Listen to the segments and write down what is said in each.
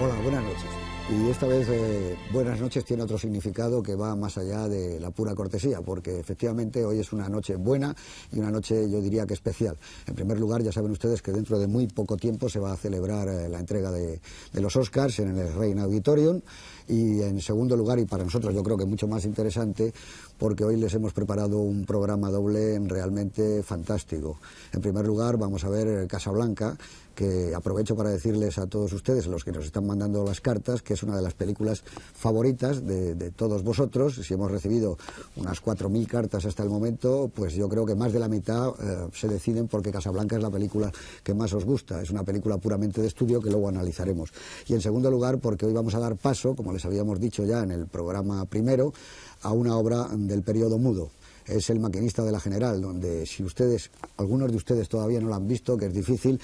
Hola, buenas noches. Y esta vez buenas noches tiene otro significado que va más allá de la pura cortesía, porque efectivamente hoy es una noche buena y una noche, yo diría, que especial. En primer lugar, ya saben ustedes que dentro de muy poco tiempo se va a celebrar la entrega de los Oscars en el Reina Auditorium. Y en segundo lugar, y para nosotros yo creo que mucho más interesante, porque hoy les hemos preparado un programa doble realmente fantástico. En primer lugar, vamos a ver Casablanca, que aprovecho para decirles a todos ustedes, los que nos están mandando las cartas, que es una de las películas favoritas de todos vosotros. Si hemos recibido unas 4.000 cartas hasta el momento, pues yo creo que más de la mitad se deciden porque Casablanca es la película que más os gusta. Es una película puramente de estudio que luego analizaremos. Y en segundo lugar, porque hoy vamos a dar paso, como les habíamos dicho ya en el programa primero, a una obra del periodo mudo. Es El maquinista de la General, donde si ustedes, algunos de ustedes todavía no la han visto, que es difícil,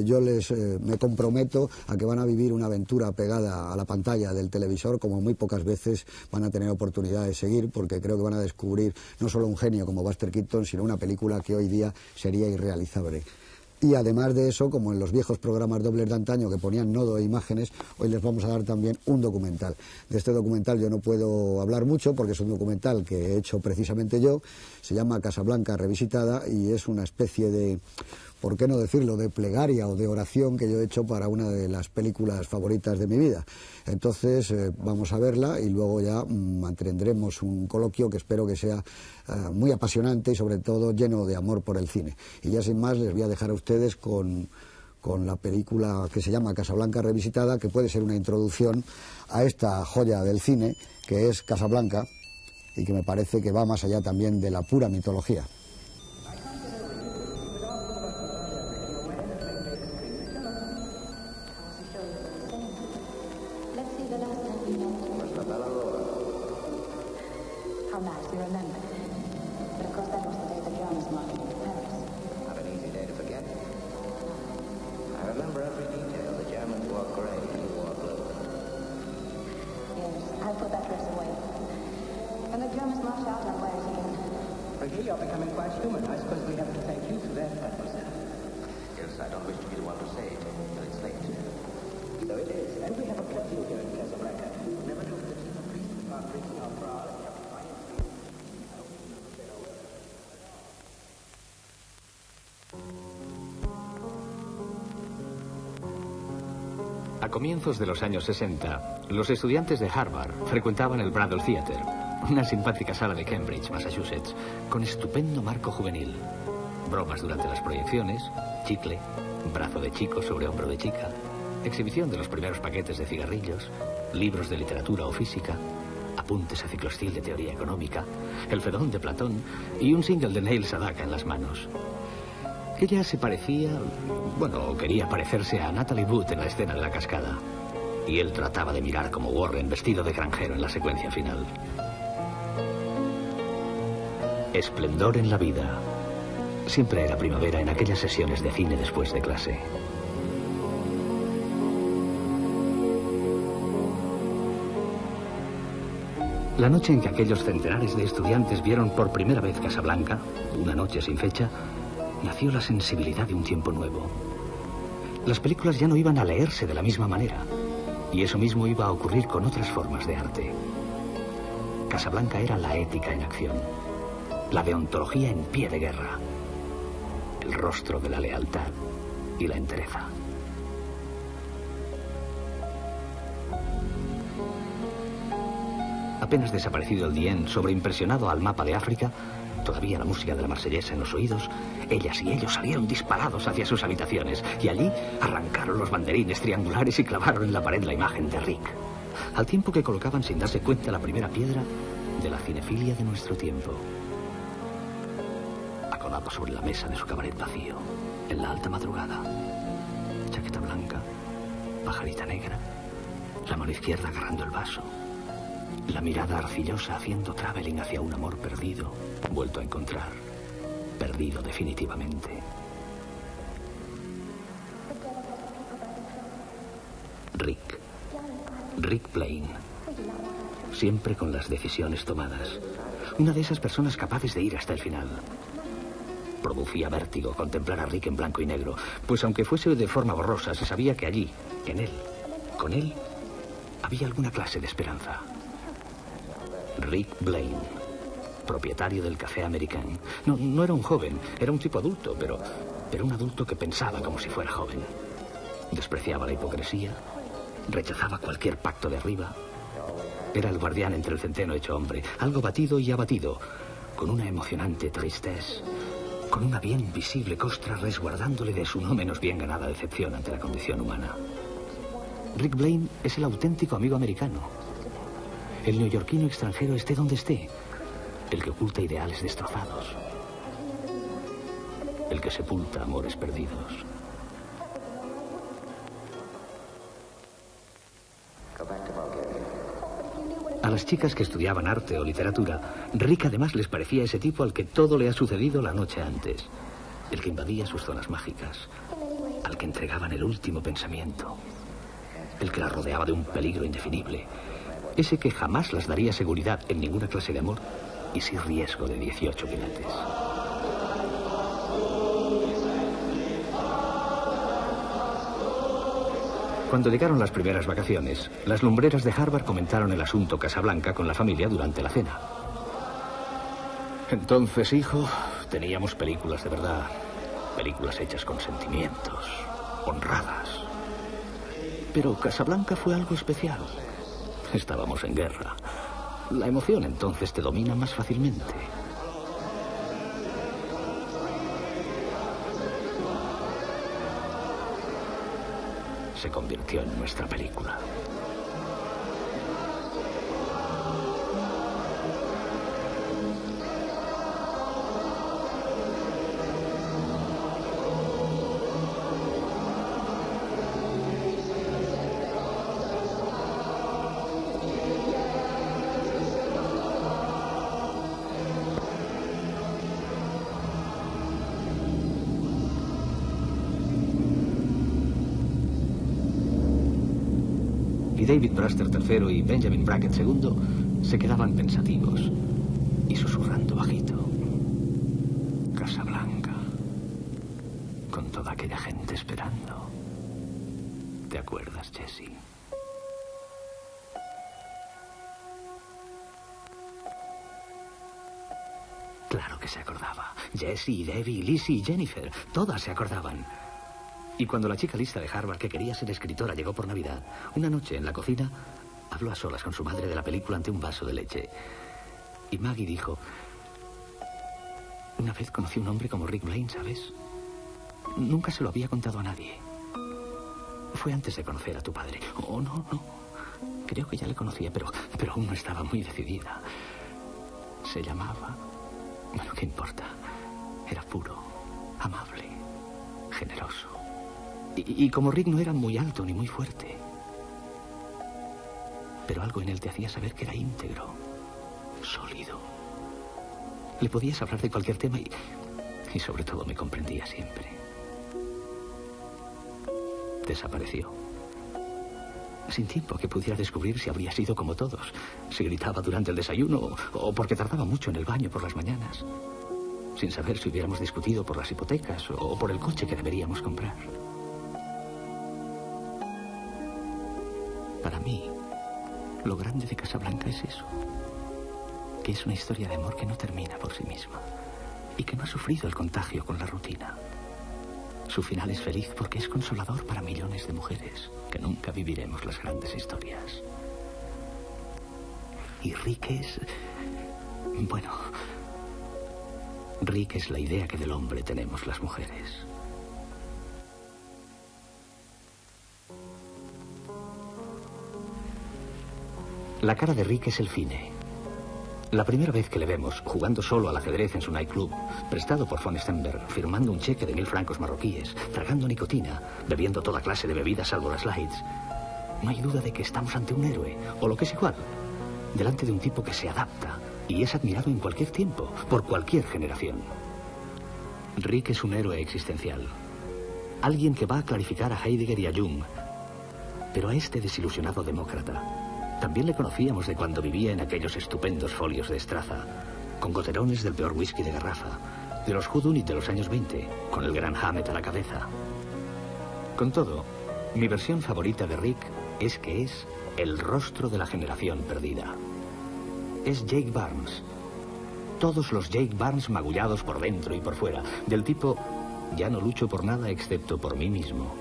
yo me comprometo a que van a vivir una aventura pegada a la pantalla del televisor como muy pocas veces van a tener oportunidad de seguir, porque creo que van a descubrir no solo un genio como Buster Keaton, sino una película que hoy día sería irrealizable. Y además de eso, como en los viejos programas dobles de antaño que ponían nodo e imágenes, hoy les vamos a dar también un documental. De este documental yo no puedo hablar mucho porque es un documental que he hecho precisamente yo, se llama Casablanca Revisitada y es una especie de, ¿por qué no decirlo?, de plegaria o de oración que yo he hecho para una de las películas favoritas de mi vida. Entonces vamos a verla y luego ya mantendremos un coloquio que espero que sea muy apasionante y sobre todo lleno de amor por el cine. Y ya sin más les voy a dejar a ustedes con la película que se llama Casablanca Revisitada, que puede ser una introducción a esta joya del cine que es Casablanca y que me parece que va más allá también de la pura mitología. A comienzos de los años 60, los estudiantes de Harvard frecuentaban el Bradley Theatre, una simpática sala de Cambridge, Massachusetts, con estupendo marco juvenil. Bromas durante las proyecciones, chicle, brazo de chico sobre hombro de chica, exhibición de los primeros paquetes de cigarrillos, libros de literatura o física, apuntes a ciclostil de teoría económica, el Fedón de Platón y un single de Neil Sedaka en las manos. Ella se parecía, o quería parecerse a Natalie Wood en la escena de la cascada. Y él trataba de mirar como Warren vestido de granjero en la secuencia final. Esplendor en la vida. Siempre era primavera en aquellas sesiones de cine después de clase. La noche en que aquellos centenares de estudiantes vieron por primera vez Casablanca, una noche sin fecha, nació la sensibilidad de un tiempo nuevo. Las películas ya no iban a leerse de la misma manera, y eso mismo iba a ocurrir con otras formas de arte. Casablanca era la ética en acción, la deontología en pie de guerra, el rostro de la lealtad y la entereza. Apenas desaparecido el Dien, sobreimpresionado al mapa de África, todavía la música de la marsellesa en los oídos, ellas y ellos salieron disparados hacia sus habitaciones y allí arrancaron los banderines triangulares y clavaron en la pared la imagen de Rick, al tiempo que colocaban sin darse cuenta la primera piedra de la cinefilia de nuestro tiempo. Acodado sobre la mesa de su cabaret vacío, en la alta madrugada, chaqueta blanca, pajarita negra, la mano izquierda agarrando el vaso, la mirada arcillosa haciendo traveling hacia un amor perdido, vuelto a encontrar, perdido definitivamente. Rick Blaine, siempre con las decisiones tomadas. Una de esas personas capaces de ir hasta el final. Producía vértigo contemplar a Rick en blanco y negro, pues aunque fuese de forma borrosa, se sabía que allí, en él, con él había alguna clase de esperanza. Rick Blaine, propietario del Café American. No era un joven, era un tipo adulto, pero un adulto que pensaba como si fuera joven. Despreciaba la hipocresía, rechazaba cualquier pacto de arriba. Era el guardián entre el centeno hecho hombre, algo batido y abatido, con una emocionante tristeza, con una bien visible costra resguardándole de su no menos bien ganada decepción ante la condición humana. Rick Blaine es el auténtico amigo americano. El neoyorquino extranjero esté donde esté. El que oculta ideales destrozados. El que sepulta amores perdidos. A las chicas que estudiaban arte o literatura, Rick además les parecía ese tipo al que todo le ha sucedido la noche antes. El que invadía sus zonas mágicas. Al que entregaban el último pensamiento. El que las rodeaba de un peligro indefinible. Ese que jamás las daría seguridad en ninguna clase de amor y sin riesgo de 18 quilates. Cuando llegaron las primeras vacaciones, las lumbreras de Harvard comentaron el asunto Casablanca con la familia durante la cena. Entonces, hijo, teníamos películas de verdad. Películas hechas con sentimientos, honradas. Pero Casablanca fue algo especial. Estábamos en guerra. La emoción entonces te domina más fácilmente. Se convirtió en nuestra película. Y David Brewster III y Benjamin Brackett II se quedaban pensativos y susurrando bajito. Casablanca, con toda aquella gente esperando. ¿Te acuerdas, Jessie? Claro que se acordaba. Jessie, Debbie, Lizzie y Jennifer, todas se acordaban. Y cuando la chica lista de Harvard que quería ser escritora llegó por Navidad, una noche en la cocina, habló a solas con su madre de la película ante un vaso de leche. Y Maggie dijo: una vez conocí a un hombre como Rick Blaine, ¿sabes? Nunca se lo había contado a nadie. Fue antes de conocer a tu padre. Oh, no. Creo que ya le conocía, pero aún no estaba muy decidida. Se llamaba... Bueno, ¿qué importa? Era puro, amable, generoso. Y como Rick no era muy alto ni muy fuerte, pero algo en él te hacía saber que era íntegro, sólido. Le podías hablar de cualquier tema y sobre todo me comprendía siempre. Desapareció. Sin tiempo que pudiera descubrir si habría sido como todos, si gritaba durante el desayuno o porque tardaba mucho en el baño por las mañanas, sin saber si hubiéramos discutido por las hipotecas o por el coche que deberíamos comprar. Para mí, lo grande de Casablanca es eso, que es una historia de amor que no termina por sí misma y que no ha sufrido el contagio con la rutina. Su final es feliz porque es consolador para millones de mujeres que nunca viviremos las grandes historias. Y Rick es... bueno, Rick es la idea que del hombre tenemos las mujeres. La cara de Rick es el cine. La primera vez que le vemos jugando solo al ajedrez en su nightclub, prestado por von Stenberg, firmando un cheque de 1000 francos marroquíes, tragando nicotina, bebiendo toda clase de bebidas salvo las lights, no hay duda de que estamos ante un héroe, o lo que es igual, delante de un tipo que se adapta y es admirado en cualquier tiempo, por cualquier generación. Rick es un héroe existencial. Alguien que va a clarificar a Heidegger y a Jung, pero a este desilusionado demócrata también le conocíamos de cuando vivía en aquellos estupendos folios de Estraza, con goterones del peor whisky de garrafa, de los whodunit de los años 20, con el gran Hammett a la cabeza. Con todo, mi versión favorita de Rick es que es el rostro de la generación perdida. Es Jake Barnes. Todos los Jake Barnes magullados por dentro y por fuera. Del tipo, ya no lucho por nada excepto por mí mismo.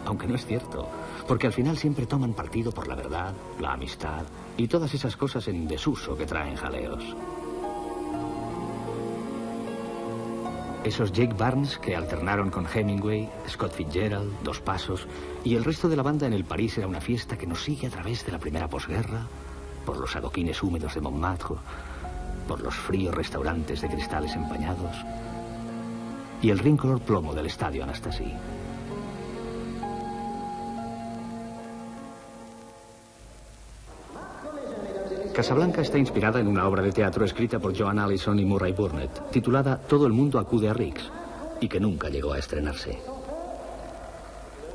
Aunque no es cierto, porque al final siempre toman partido por la verdad, la amistad y todas esas cosas en desuso que traen jaleos. Esos Jake Barnes que alternaron con Hemingway, Scott Fitzgerald, Dos Pasos, y el resto de la banda en el París era una fiesta que nos sigue a través de la primera posguerra, por los adoquines húmedos de Montmartre, por los fríos restaurantes de cristales empañados y el rin color plomo del estadio Anastasie. Casablanca está inspirada en una obra de teatro escrita por Joan Allison y Murray Burnett, titulada Todo el mundo acude a Riggs, y que nunca llegó a estrenarse.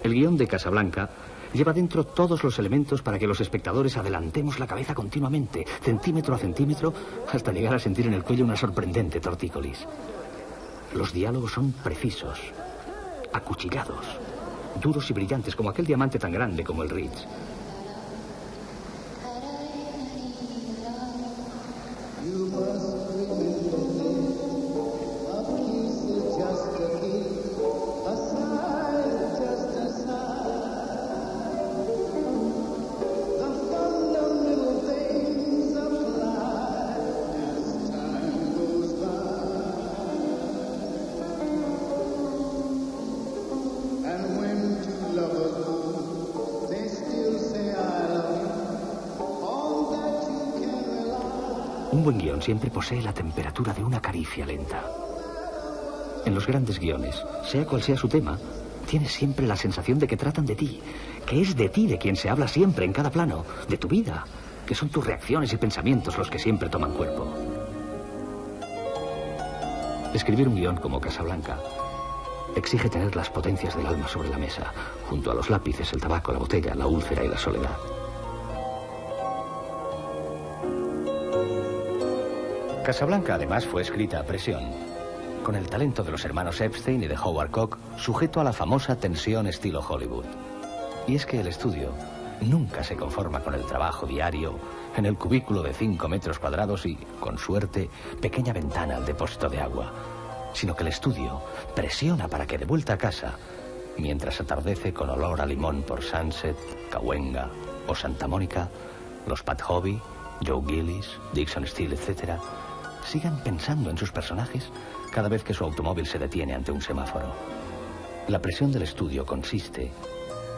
El guión de Casablanca lleva dentro todos los elementos para que los espectadores adelantemos la cabeza continuamente, centímetro a centímetro, hasta llegar a sentir en el cuello una sorprendente tortícolis. Los diálogos son precisos, acuchillados, duros y brillantes como aquel diamante tan grande como el Ritz. Un buen guión siempre posee la temperatura de una caricia lenta. En los grandes guiones, sea cual sea su tema, tienes siempre la sensación de que tratan de ti, que es de ti de quien se habla siempre en cada plano, de tu vida, que son tus reacciones y pensamientos los que siempre toman cuerpo. Escribir un guión como Casablanca exige tener las potencias del alma sobre la mesa, junto a los lápices, el tabaco, la botella, la úlcera y la soledad. Casablanca además fue escrita a presión, con el talento de los hermanos Epstein y de Howard Koch, sujeto a la famosa tensión estilo Hollywood. Y es que el estudio nunca se conforma con el trabajo diario en el cubículo de 5 metros cuadrados y, con suerte, pequeña ventana al depósito de agua, sino que el estudio presiona para que de vuelta a casa, mientras atardece con olor a limón por Sunset, Cahuenga o Santa Mónica, los Pat Hobby, Joe Gillis, Dixon Steele, etc., sigan pensando en sus personajes cada vez que su automóvil se detiene ante un semáforo. La presión del estudio consiste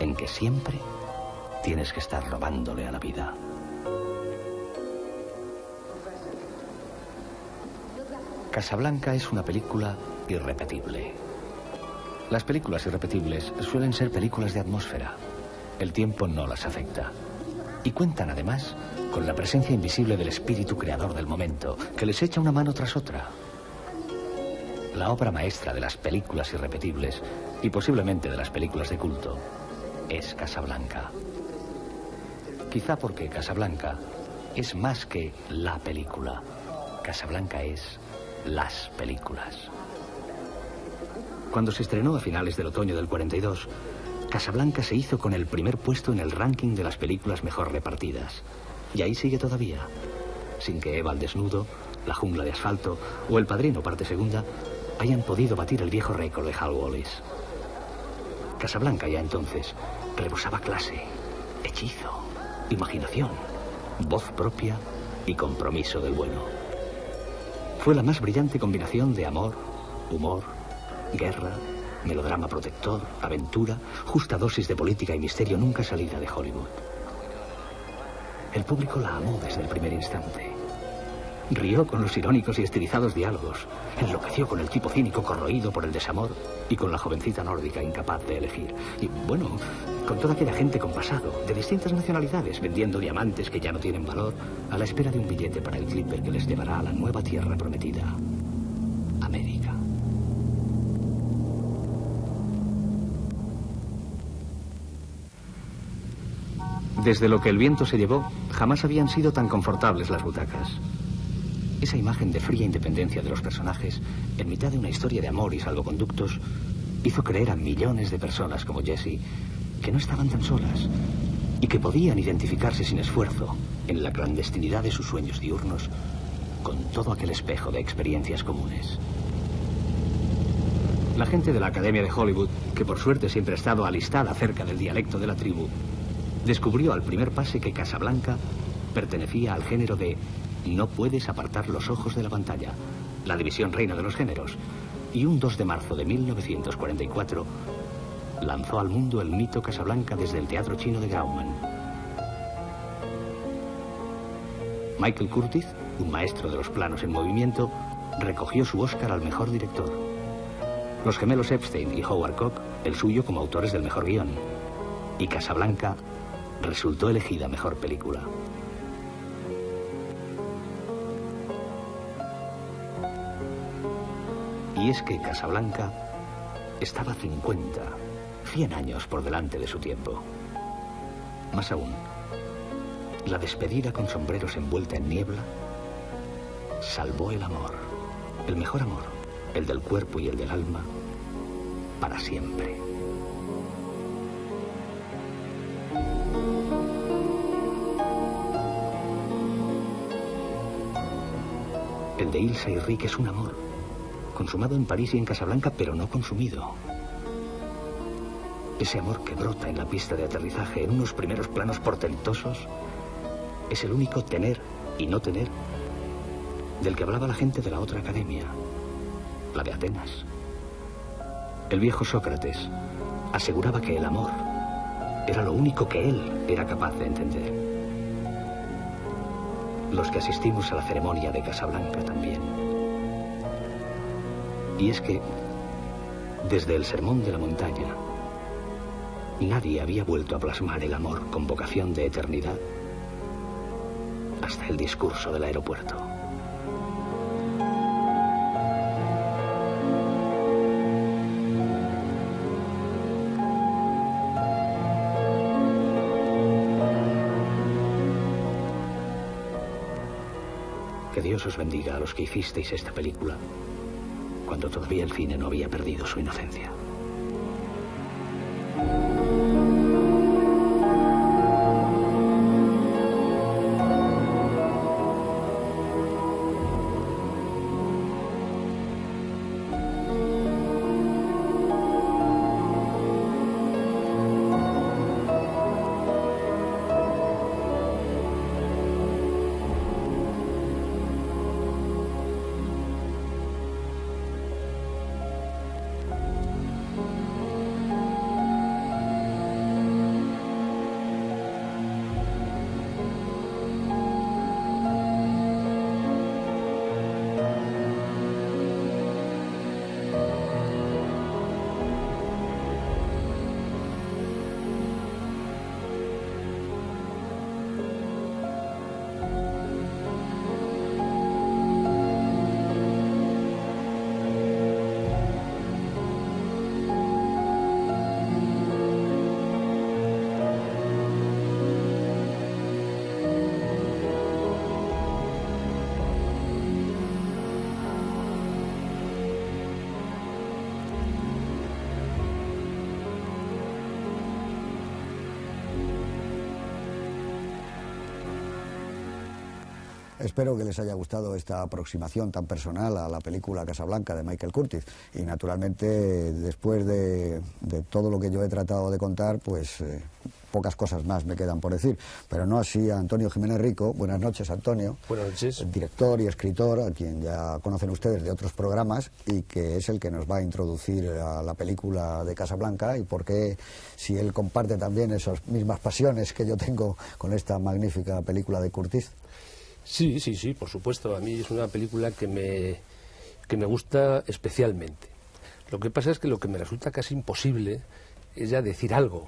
en que siempre tienes que estar robándole a la vida. Casablanca es una película irrepetible. Las películas irrepetibles suelen ser películas de atmósfera. El tiempo no las afecta. Y cuentan además con la presencia invisible del espíritu creador del momento, que les echa una mano tras otra. La obra maestra de las películas irrepetibles, y posiblemente de las películas de culto, es Casablanca. Quizá porque Casablanca es más que la película. Casablanca es las películas. Cuando se estrenó a finales del otoño del 42, Casablanca se hizo con el primer puesto en el ranking de las películas mejor repartidas. Y ahí sigue todavía, sin que Eva al desnudo, La jungla de asfalto o El padrino parte segunda hayan podido batir el viejo récord de Hal Wallis. Casablanca ya entonces rebosaba clase, hechizo, imaginación, voz propia y compromiso del bueno. Fue la más brillante combinación de amor, humor, guerra, melodrama protector, aventura, justa dosis de política y misterio nunca salida de Hollywood. El público la amó desde el primer instante. Rió con los irónicos y estilizados diálogos, enloqueció con el tipo cínico corroído por el desamor y con la jovencita nórdica incapaz de elegir. Y bueno, con toda aquella gente con pasado, de distintas nacionalidades, vendiendo diamantes que ya no tienen valor, a la espera de un billete para el clipper que les llevará a la nueva tierra prometida, América. Desde lo que el viento se llevó, jamás habían sido tan confortables las butacas. Esa imagen de fría independencia de los personajes, en mitad de una historia de amor y salvoconductos, hizo creer a millones de personas como Jessie que no estaban tan solas, y que podían identificarse sin esfuerzo en la clandestinidad de sus sueños diurnos con todo aquel espejo de experiencias comunes. La gente de la Academia de Hollywood, que por suerte siempre ha estado alistada cerca del dialecto de la tribu, descubrió al primer pase que Casablanca pertenecía al género de no puedes apartar los ojos de la pantalla, la división reina de los géneros, y un 2 de marzo de 1944 lanzó al mundo el mito Casablanca desde el teatro chino de Grauman. Michael Curtiz, un maestro de los planos en movimiento, recogió su Oscar al mejor director. Los gemelos Epstein y Howard Koch, el suyo como autores del mejor guión. Y Casablanca resultó elegida mejor película. Y es que Casablanca estaba 50, 100 años por delante de su tiempo. Más aún, la despedida con sombreros envuelta en niebla salvó el amor, el mejor amor, el del cuerpo y el del alma, para siempre. El de Ilsa y Rick es un amor, consumado en París y en Casablanca, pero no consumido. Ese amor que brota en la pista de aterrizaje en unos primeros planos portentosos es el único tener y no tener del que hablaba la gente de la otra academia, la de Atenas. El viejo Sócrates aseguraba que el amor era lo único que él era capaz de entender. Los que asistimos a la ceremonia de Casablanca también. Y es que, desde el sermón de la montaña, nadie había vuelto a plasmar el amor con vocación de eternidad hasta el discurso del aeropuerto. Que Dios os bendiga a los que hicisteis esta película cuando todavía el cine no había perdido su inocencia. Espero que les haya gustado esta aproximación tan personal a la película Casablanca de Michael Curtiz. Y naturalmente, después de todo lo que yo he tratado de contar, pues pocas cosas más me quedan por decir. Pero no así a Antonio Jiménez Rico. Buenas noches, Antonio. Buenas noches. Director y escritor, a quien ya conocen ustedes de otros programas, y que es el que nos va a introducir a la película de Casablanca, y por qué, si él comparte también esas mismas pasiones que yo tengo con esta magnífica película de Curtiz. Sí, por supuesto. A mí es una película que me gusta especialmente. Lo que pasa es que lo que me resulta casi imposible es ya decir algo,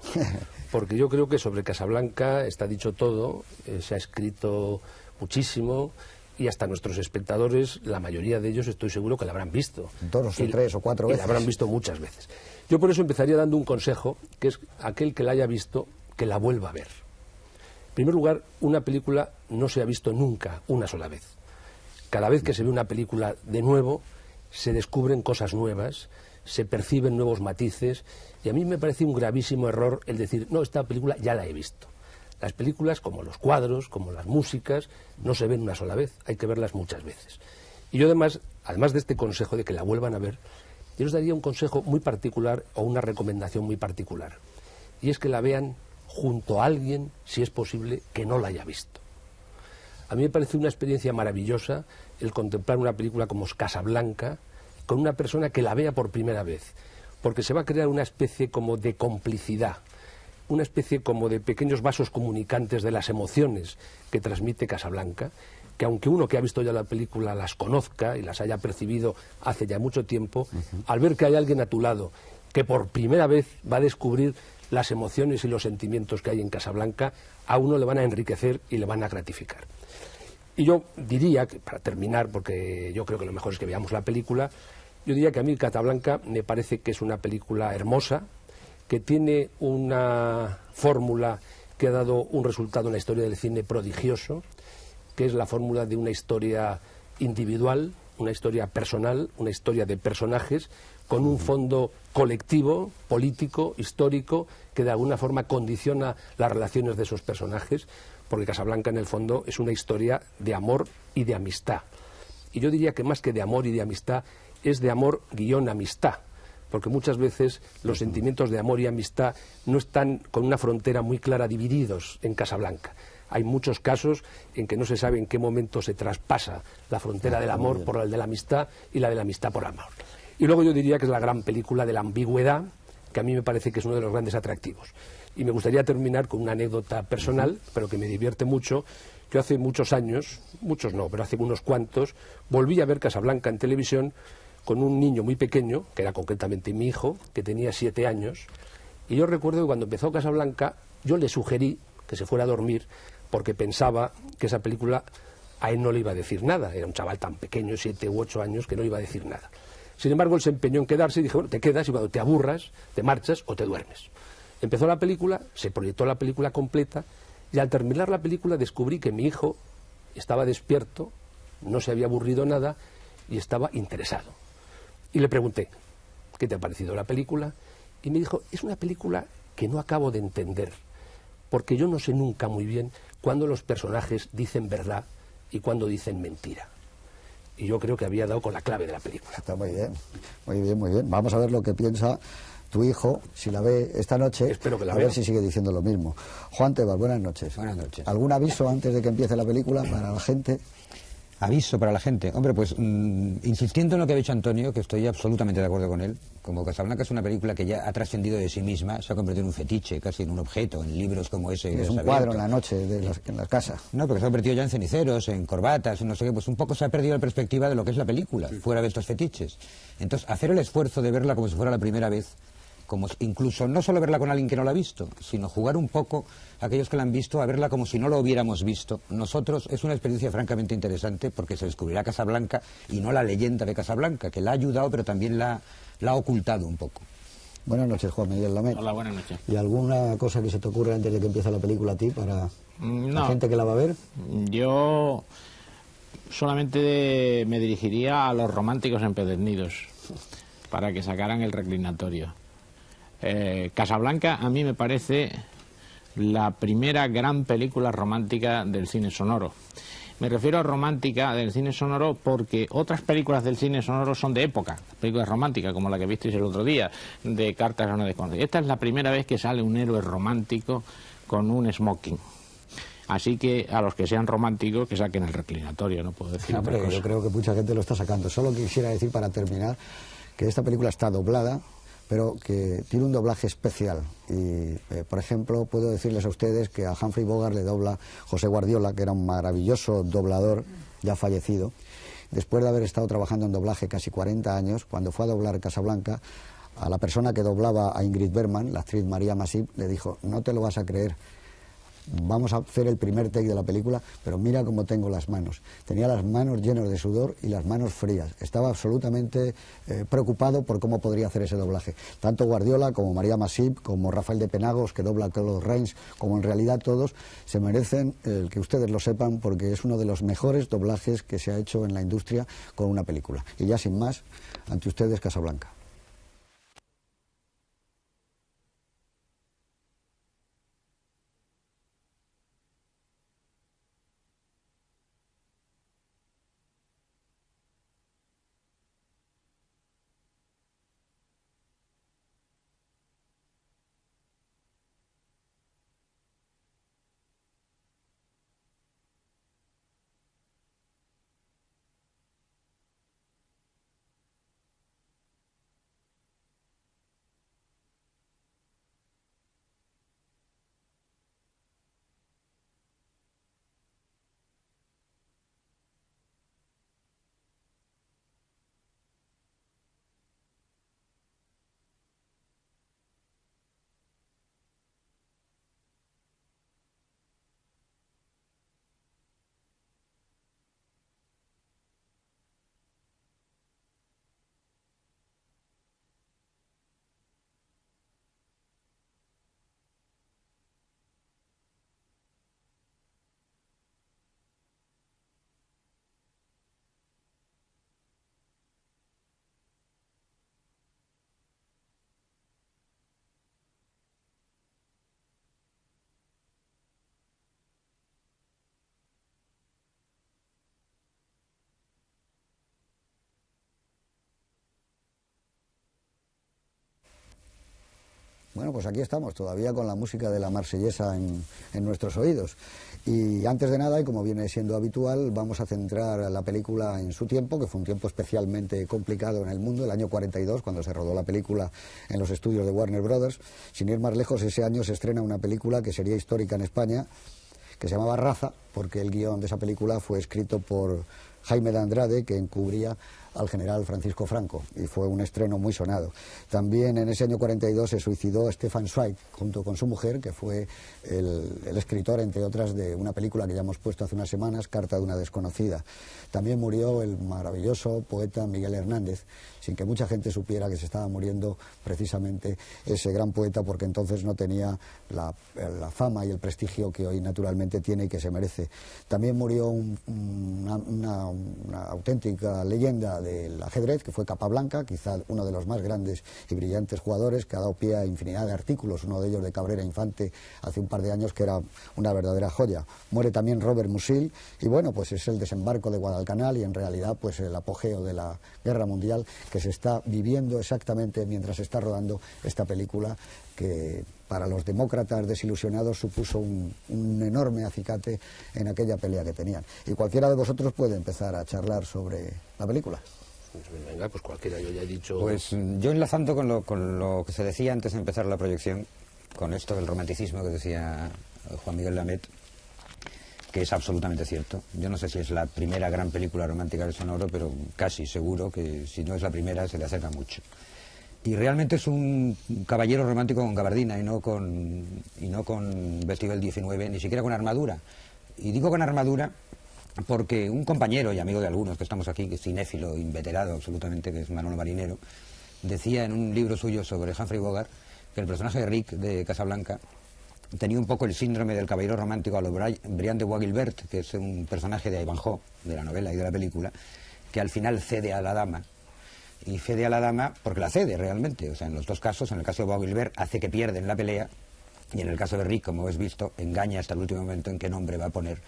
porque yo creo que sobre Casablanca está dicho todo, se ha escrito muchísimo, y hasta nuestros espectadores, la mayoría de ellos, estoy seguro que la habrán visto. 2 o 3 o 4 veces. Y la habrán visto muchas veces. Yo por eso empezaría dando un consejo, que es aquel que la haya visto, que la vuelva a ver. En primer lugar, una película no se ha visto nunca una sola vez. Cada vez que se ve una película de nuevo, se descubren cosas nuevas, se perciben nuevos matices, y a mí me parece un gravísimo error el decir, no, esta película ya la he visto. Las películas, como los cuadros, como las músicas, no se ven una sola vez, hay que verlas muchas veces. Y yo además de este consejo de que la vuelvan a ver, yo les daría un consejo muy particular o una recomendación muy particular. Y es que la vean junto a alguien, si es posible, que no la haya visto. A mí me parece una experiencia maravillosa el contemplar una película como Casablanca con una persona que la vea por primera vez, porque se va a crear una especie como de complicidad, una especie como de pequeños vasos comunicantes de las emociones que transmite Casablanca, que aunque uno que ha visto ya la película las conozca y las haya percibido hace ya mucho tiempo, al ver que hay alguien a tu lado que por primera vez va a descubrir las emociones y los sentimientos que hay en Casablanca, a uno le van a enriquecer y le van a gratificar. Y yo diría, que para terminar, porque yo creo que lo mejor es que veamos la película, yo diría que a mí Casablanca me parece que es una película hermosa, que tiene una fórmula que ha dado un resultado en la historia del cine prodigioso, que es la fórmula de una historia individual, una historia personal, una historia de personajes, con un fondo colectivo, político, histórico, que de alguna forma condiciona las relaciones de esos personajes, porque Casablanca en el fondo es una historia de amor y de amistad. Y yo diría que más que de amor y de amistad, es de amor-amistad, porque muchas veces los sentimientos de amor y amistad no están con una frontera muy clara divididos en Casablanca. Hay muchos casos en que no se sabe en qué momento se traspasa la frontera del amor por la de la amistad y la de la amistad por amor. Y luego yo diría que es la gran película de la ambigüedad, que a mí me parece que es uno de los grandes atractivos. Y me gustaría terminar con una anécdota personal, pero que me divierte mucho, que hace muchos años, muchos no, pero hace unos cuantos, volví a ver Casablanca en televisión con un niño muy pequeño, que era concretamente mi hijo, que tenía 7 años, y yo recuerdo que cuando empezó Casablanca, yo le sugerí que se fuera a dormir, porque pensaba que esa película a él no le iba a decir nada, era un chaval tan pequeño, 7 u 8 años, que no iba a decir nada. Sin embargo, él se empeñó en quedarse y dije, bueno, te quedas y cuando te aburras, te marchas o te duermes. Empezó la película, se proyectó la película completa, y al terminar la película descubrí que mi hijo estaba despierto, no se había aburrido nada y estaba interesado. Y le pregunté, ¿qué te ha parecido la película? Y me dijo, es una película que no acabo de entender, porque yo no sé nunca muy bien cuándo los personajes dicen verdad y cuándo dicen mentira. Y yo creo que había dado con la clave de la película. Está muy bien, muy bien, muy bien. Vamos a ver lo que piensa tu hijo, si la ve esta noche. Espero que la a vea. ver si sigue diciendo lo mismo. Juan Tebas, buenas noches. Buenas noches. ¿Algún aviso antes de que empiece la película para la gente? Aviso para la gente. Hombre, pues insistiendo en lo que ha dicho Antonio, que estoy absolutamente de acuerdo con él, como Casablanca es una película que ya ha trascendido de sí misma, se ha convertido en un fetiche, casi en un objeto, en libros como ese. Es un cuadro en la noche en la casa. No, porque se ha convertido ya en ceniceros, en corbatas, en no sé qué, pues un poco se ha perdido la perspectiva de lo que es la película, fuera de estos fetiches. Entonces, hacer el esfuerzo de verla como si fuera la primera vez, como incluso no solo verla con alguien que no la ha visto, sino jugar un poco a aquellos que la han visto a verla como si no lo hubiéramos visto. Nosotros es una experiencia francamente interesante porque se descubrirá Casablanca y no la leyenda de Casablanca, que la ha ayudado pero también la ha ocultado un poco. Buenas noches, Juan Miguel Lamet. Hola, buenas noches. ¿Y alguna cosa que se te ocurra antes de que empiece la película a ti para la No, gente que la va a ver? yo solamente me dirigiría a los románticos empedernidos para que sacaran el reclinatorio. Casablanca a mí me parece la primera gran película romántica del cine sonoro. Me refiero a romántica del cine sonoro porque otras películas del cine sonoro son de época, películas románticas como la que visteis el otro día, de Cartas a una desconocida. Esta es la primera vez que sale un héroe romántico con un smoking. Así que a los que sean románticos que saquen el reclinatorio, no puedo decir otra cosa. Yo creo que mucha gente lo está sacando. Solo quisiera decir para terminar que esta película está doblada, pero que tiene un doblaje especial. Y, por ejemplo, puedo decirles a ustedes que a Humphrey Bogart le dobla José Guardiola, que era un maravilloso doblador, ya fallecido. Después de haber estado trabajando en doblaje casi 40 años, cuando fue a doblar Casablanca, a la persona que doblaba a Ingrid Bergman, la actriz María Masip, le dijo, no te lo vas a creer, vamos a hacer el primer take de la película, pero mira cómo tengo las manos. Tenía las manos llenas de sudor y las manos frías. Estaba absolutamente preocupado por cómo podría hacer ese doblaje. Tanto Guardiola como María Masip, como Rafael de Penagos, que dobla a Carlos Reins, como en realidad todos, se merecen el que ustedes lo sepan, porque es uno de los mejores doblajes que se ha hecho en la industria con una película. Y ya sin más, ante ustedes Casablanca. Bueno, pues aquí estamos, todavía con la música de la Marsellesa en nuestros oídos. Y antes de nada, y como viene siendo habitual, vamos a centrar la película en su tiempo, que fue un tiempo especialmente complicado en el mundo, el año 42, cuando se rodó la película en los estudios de Warner Brothers. Sin ir más lejos, ese año se estrena una película que sería histórica en España, que se llamaba Raza, porque el guión de esa película fue escrito por Jaime de Andrade, que encubría al general Francisco Franco, y fue un estreno muy sonado. También en ese año 42 se suicidó Stefan Zweig junto con su mujer, que fue el escritor, entre otras, de una película que ya hemos puesto hace unas semanas, Carta de una desconocida. También murió el maravilloso poeta Miguel Hernández, sin que mucha gente supiera que se estaba muriendo precisamente ese gran poeta, porque entonces no tenía la fama y el prestigio que hoy naturalmente tiene y que se merece. También murió una auténtica leyenda del ajedrez, que fue Capablanca, quizá uno de los más grandes y brillantes jugadores, que ha dado pie a infinidad de artículos, uno de ellos de Cabrera Infante hace un par de años, que era una verdadera joya. Muere también Robert Musil, y bueno, pues es el desembarco de Guadalcanal y en realidad pues el apogeo de la Guerra Mundial, que se está viviendo exactamente mientras se está rodando esta película, que para los demócratas desilusionados supuso un enorme acicate en aquella pelea que tenían. Y cualquiera de vosotros puede empezar a charlar sobre la película. Pues venga, pues cualquiera, yo ya he dicho... Pues yo enlazando con lo que se decía antes de empezar la proyección, con esto del romanticismo que decía Juan Miguel Lamet, que es absolutamente cierto. Yo no sé si es la primera gran película romántica del sonoro, pero casi seguro que si no es la primera se le acerca mucho. Y realmente es un caballero romántico con gabardina y no con vestido del 19, ni siquiera con armadura. Y digo con armadura porque un compañero y amigo de algunos que estamos aquí, que es cinéfilo, inveterado absolutamente, que es Manolo Marinero, decía en un libro suyo sobre Humphrey Bogart que el personaje de Rick de Casablanca tenía un poco el síndrome del caballero romántico a lo Brian de Bois Guilbert, que es un personaje de Ivanhoe, de la novela y de la película, que al final cede a la dama. Y cede a la dama porque la cede realmente. O sea, en los dos casos, en el caso de Bois Guilbert, hace que pierden la pelea, y en el caso de Rick, como habéis visto, engaña hasta el último momento en qué nombre va a poner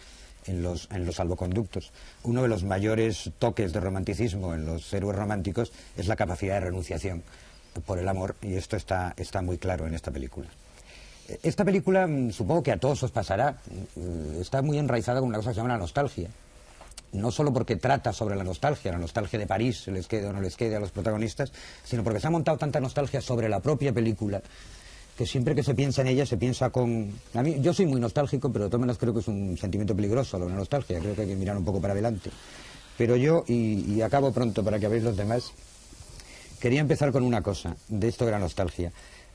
en los salvoconductos. Uno de los mayores toques de romanticismo en los héroes románticos es la capacidad de renunciación por el amor, y esto está muy claro en esta película. Esta película, supongo que a todos os pasará, está muy enraizada con una cosa que se llama la nostalgia. No solo porque trata sobre la nostalgia de París, les quede o no les quede a los protagonistas, sino porque se ha montado tanta nostalgia sobre la propia película, que siempre que se piensa en ella se piensa con... A mí, yo soy muy nostálgico, pero de todas maneras creo que es un sentimiento peligroso la nostalgia, creo que hay que mirar un poco para adelante. Pero yo, y acabo pronto para que veáis los demás, quería empezar con una cosa, de esto de la nostalgia.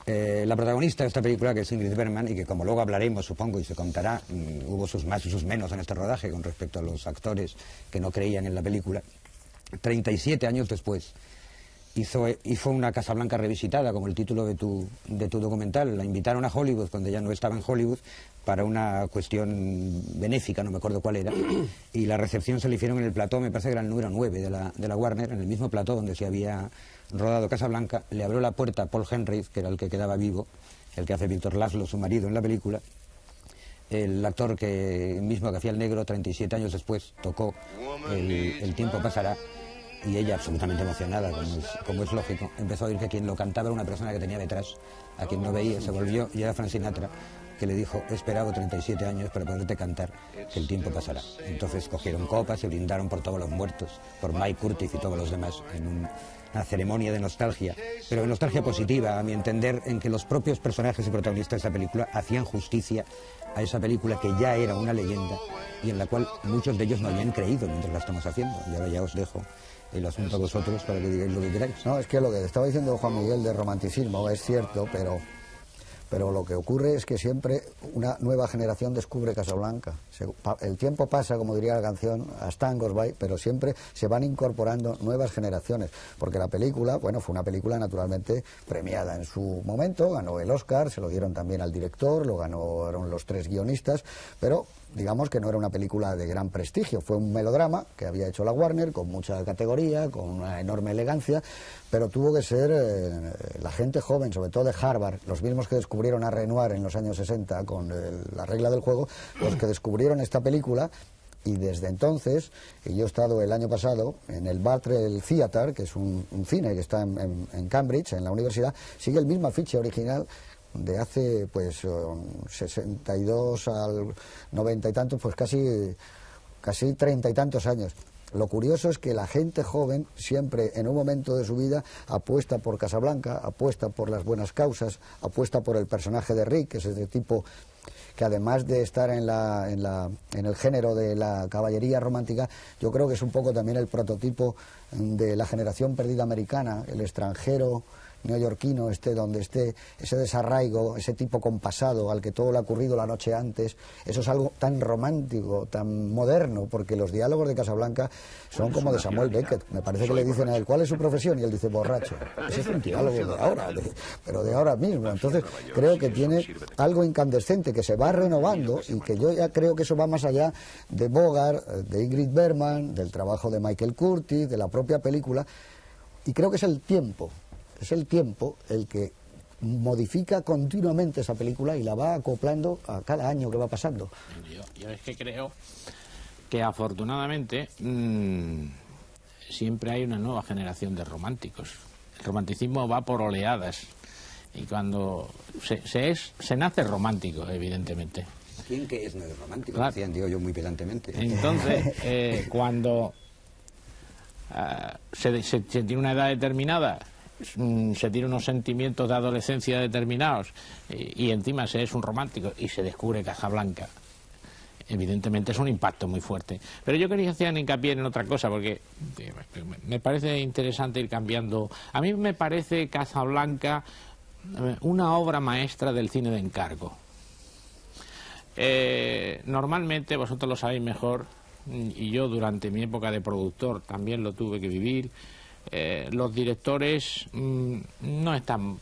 La protagonista de esta película, que es Ingrid Bergman, y que como luego hablaremos, supongo, y se contará, hubo sus más y sus menos en este rodaje con respecto a los actores que no creían en la película, 37 años después hizo una Casablanca revisitada, como el título de tu documental. La invitaron a Hollywood cuando ya no estaba en Hollywood para una cuestión benéfica, no me acuerdo cuál era, y la recepción se le hicieron en el plató, me parece que era el número 9 de la Warner, en el mismo plató donde se había rodado Casablanca. Le abrió la puerta a Paul Henreid, que era el que quedaba vivo, el que hace Víctor Laszlo, su marido, en la película. El actor mismo que hacía el negro, 37 años después, tocó El tiempo pasará, y ella, absolutamente emocionada, como es lógico, empezó a oír que quien lo cantaba era una persona que tenía detrás, a quien no veía, se volvió, y era Frank Sinatra, que le dijo: he esperado 37 años para poderte cantar que el tiempo pasará. Entonces cogieron copas y brindaron por todos los muertos, por Mike Curtis y todos los demás, en una ceremonia de nostalgia, pero de nostalgia positiva, a mi entender, en que los propios personajes y protagonistas de esa película hacían justicia a esa película que ya era una leyenda y en la cual muchos de ellos no habían creído mientras la estamos haciendo. Y ahora ya os dejo el asunto a vosotros para que digáis lo que queráis. No, es que lo que estaba diciendo Juan Miguel de romanticismo es cierto, pero lo que ocurre es que siempre una nueva generación descubre Casablanca. El tiempo pasa, como diría la canción, hasta en Goodbye, pero siempre se van incorporando nuevas generaciones, porque la película, bueno, fue una película naturalmente premiada en su momento, ganó el Oscar, se lo dieron también al director, lo ganaron los 3 guionistas, pero digamos que no era una película de gran prestigio, fue un melodrama que había hecho la Warner con mucha categoría, con una enorme elegancia, pero tuvo que ser la gente joven, sobre todo de Harvard, los mismos que descubrieron a Renoir en los años 60 con La regla del juego, los que descubrieron esta película. Y desde entonces, y yo he estado el año pasado en el Bartrell Theatre, que es un cine que está en Cambridge, en la universidad, sigue el mismo afiche original de hace pues 62 al 90 y tantos, pues casi 30 y tantos años. Lo curioso es que la gente joven siempre en un momento de su vida apuesta por Casablanca, apuesta por las buenas causas, apuesta por el personaje de Rick, que es ese tipo que además de estar en el género de la caballería romántica, yo creo que es un poco también el prototipo de la generación perdida americana, el extranjero neoyorquino, esté donde esté, ese desarraigo, ese tipo compasado al que todo le ha ocurrido la noche antes, eso es algo tan romántico, tan moderno, porque los diálogos de Casablanca son como de Samuel Beckett. Me parece que le dicen a él, ¿cuál es su profesión? Y él dice, borracho. Ese es un diálogo de ahora, pero de ahora mismo. Entonces creo que tiene algo incandescente que se va renovando y que yo ya creo que eso va más allá de Bogart, de Ingrid Bergman, del trabajo de Michael Curtiz, de la propia película, y creo que es el tiempo. Es el tiempo el que modifica continuamente esa película y la va acoplando a cada año que va pasando. Yo es que creo que afortunadamente siempre hay una nueva generación de románticos. El romanticismo va por oleadas y cuando se nace romántico, evidentemente. ¿Quién que es no es romántico? Claro. Decían, digo yo muy pedantemente. Entonces, cuando se tiene una edad determinada, se tiene unos sentimientos de adolescencia determinados y encima se es un romántico y se descubre Casablanca, evidentemente es un impacto muy fuerte. Pero yo quería hacer hincapié en otra cosa porque me parece interesante ir cambiando. A mí me parece Casablanca una obra maestra del cine de encargo. Normalmente, vosotros lo sabéis mejor, y yo durante mi época de productor también lo tuve que vivir, los directores no están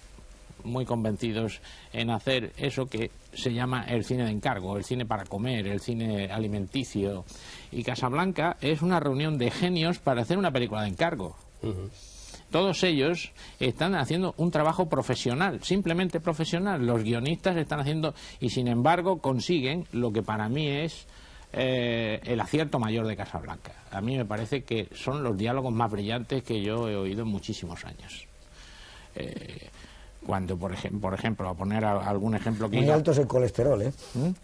muy convencidos en hacer eso que se llama el cine de encargo, el cine para comer, el cine alimenticio. Y Casablanca es una reunión de genios para hacer una película de encargo. Todos ellos están haciendo un trabajo profesional, simplemente profesional. Los guionistas están haciendo, y sin embargo consiguen lo que para mí es el acierto mayor de Casablanca. A mí me parece que son los diálogos más brillantes que yo he oído en muchísimos años. Cuando, por ejemplo, a poner algún ejemplo que... Muy altos en colesterol, ¿eh?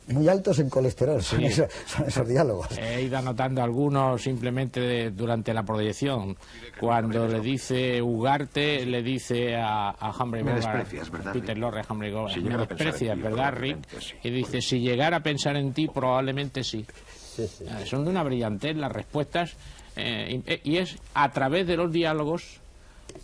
Muy altos en colesterol son, Sí. son esos diálogos. He ido anotando algunos simplemente durante la proyección. Cuando le dice Ugarte, le dice a Humphrey Me Bogart, desprecias, ¿verdad, Peter Rick? Lorre, Humphrey Bogart, Si me llegara a pensar en desprecias, ti, ¿verdad, Rick? probablemente sí. Y dice, si llegara a pensar en ti, probablemente sí. Son de una brillantez las respuestas, y es a través de los diálogos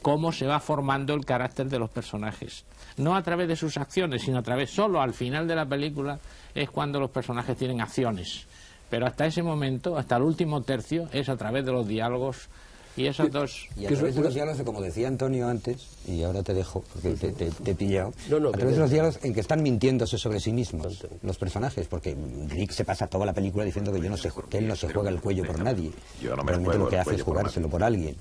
cómo se va formando el carácter de los personajes. No a través de sus acciones, sino a través, solo al final de la película es cuando los personajes tienen acciones. Pero hasta ese momento, hasta el último tercio, es a través de los diálogos. Y esos dos... Y a través de los diálogos, como decía Antonio antes, y ahora te dejo, porque te he pillado, a través de los diálogos en que están mintiéndose sobre sí mismos, los personajes, porque Rick se pasa toda la película diciendo que que él no se juega el cuello por nadie, Yo no me realmente juego lo que el hace es cuello por jugárselo por alguien,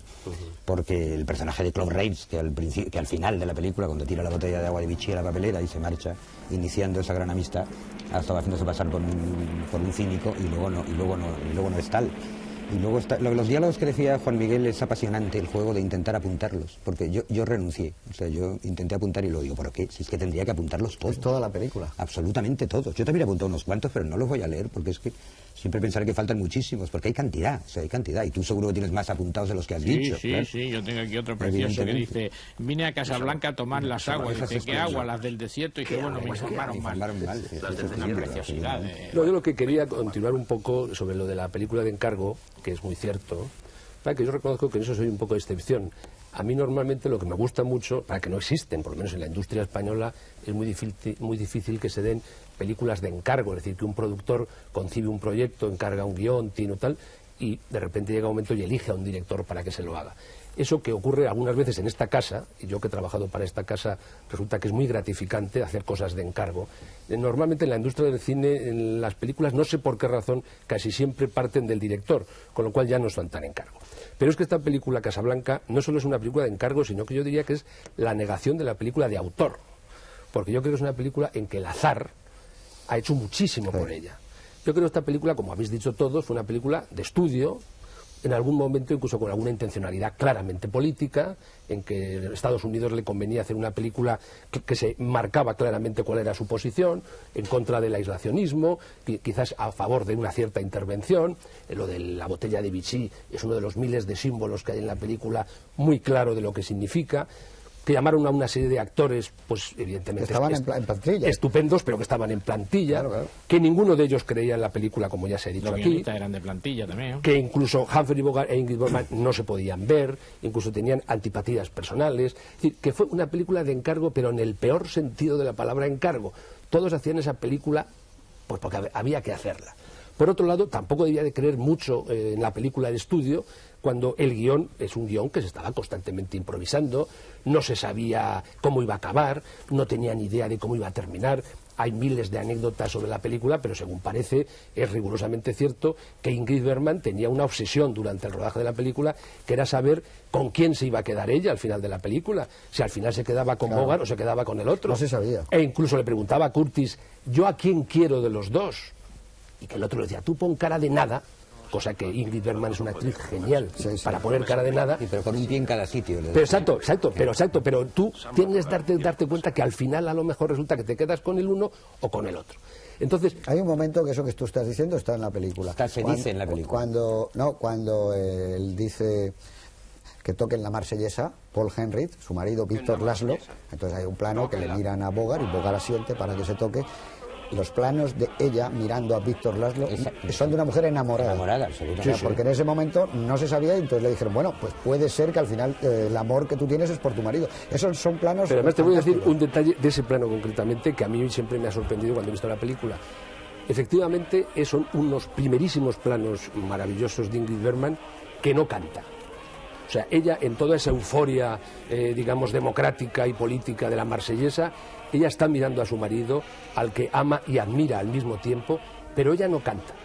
porque el personaje de Claude Rains, que al final de la película, cuando tira la botella de agua de Vichy a la papelera y se marcha, iniciando esa gran amistad, estaba haciéndose pasar por un cínico y luego no es tal. Y luego los diálogos que decía Juan Miguel es apasionante, el juego de intentar apuntarlos, porque yo renuncié, o sea, yo intenté apuntar y lo digo, ¿pero qué? Si es que tendría que apuntarlos todos. Es toda la película. Absolutamente todos. Yo también he apuntado unos cuantos, pero no los voy a leer, porque es que siempre pensaré que faltan muchísimos, porque hay cantidad, o sea, hay cantidad, y tú seguro que tienes más apuntados de los que has dicho. Sí, claro. sí, yo tengo aquí otro precioso que dice, vine a Casablanca a tomar las aguas, y dice, ¿qué agua? Las del desierto, y que bueno, me informaron mal. Es Una preciosidad. No, yo lo que quería continuar un poco sobre lo de la película de encargo, que es muy cierto, para que yo reconozco que en eso soy un poco de excepción. A mí normalmente lo que me gusta mucho, para que no existen, por lo menos en la industria española, es muy difícil que se den películas de encargo, es decir, que un productor concibe un proyecto, encarga un guión, tiene tal, y de repente llega un momento y elige a un director para que se lo haga. Eso que ocurre algunas veces en esta casa, y yo que he trabajado para esta casa, resulta que es muy gratificante hacer cosas de encargo. Normalmente en la industria del cine, en las películas, no sé por qué razón, casi siempre parten del director, con lo cual ya no son tan encargo. Pero es que esta película, Casablanca, no solo es una película de encargo, sino que yo diría que es la negación de la película de autor. Porque yo creo que es una película en que el azar ha hecho muchísimo por ella. Yo creo que esta película, como habéis dicho todos, fue una película de estudio, en algún momento incluso con alguna intencionalidad claramente política, en que a Estados Unidos le convenía hacer una película que se marcaba claramente cuál era su posición, en contra del aislacionismo, quizás a favor de una cierta intervención. Lo de la botella de Vichy es uno de los miles de símbolos que hay en la película, muy claro de lo que significa. Que llamaron a una serie de actores, pues evidentemente estaban en plantilla, estupendos, pero que estaban en plantilla, claro. Que ninguno de ellos creía en la película, como ya se ha dicho los aquí. guionistas eran de plantilla también, ¿no? Que incluso Humphrey Bogart e Ingrid Bergman no se podían ver, incluso tenían antipatías personales. Es decir, que fue una película de encargo, pero en el peor sentido de la palabra encargo. Todos hacían esa película pues porque había que hacerla. Por otro lado, tampoco debía de creer mucho en la película de estudio, cuando el guión es un guión que se estaba constantemente improvisando, no se sabía cómo iba a acabar, no tenía ni idea de cómo iba a terminar. Hay miles de anécdotas sobre la película, pero según parece es rigurosamente cierto que Ingrid Bergman tenía una obsesión durante el rodaje de la película, que era saber con quién se iba a quedar ella al final de la película, si al final se quedaba con Bogart o se quedaba con el otro. No se sabía. E incluso le preguntaba a Curtis, ¿yo a quién quiero de los dos? Y que el otro le decía, tú pon cara de nada, cosa que Ingrid Bergman es una actriz genial para poner cara de nada. Sí, pero con un pie en cada sitio. Pero exacto, pero tú tienes que darte cuenta que al final a lo mejor resulta que te quedas con el uno o con el otro. Entonces, hay un momento que eso que tú estás diciendo está en la película. Se dice en la película. Cuando él dice que toquen la marsellesa, Paul Henry, su marido Víctor Laszlo, entonces hay un plano que le miran a Bogart y Bogart asiente para que se toque. Los planos de ella mirando a Víctor Laszlo son de una mujer enamorada. Enamorada, absolutamente. Sí, porque en ese momento no se sabía y entonces le dijeron, bueno, pues puede ser que al final el amor que tú tienes es por tu marido. Esos son planos... Pero además te voy a decir un detalle de ese plano concretamente que a mí siempre me ha sorprendido cuando he visto la película. Efectivamente, son unos primerísimos planos maravillosos de Ingrid Bergman que no canta. O sea, ella en toda esa euforia, digamos, democrática y política de la marsellesa, ella está mirando a su marido, al que ama y admira al mismo tiempo, pero ella no canta.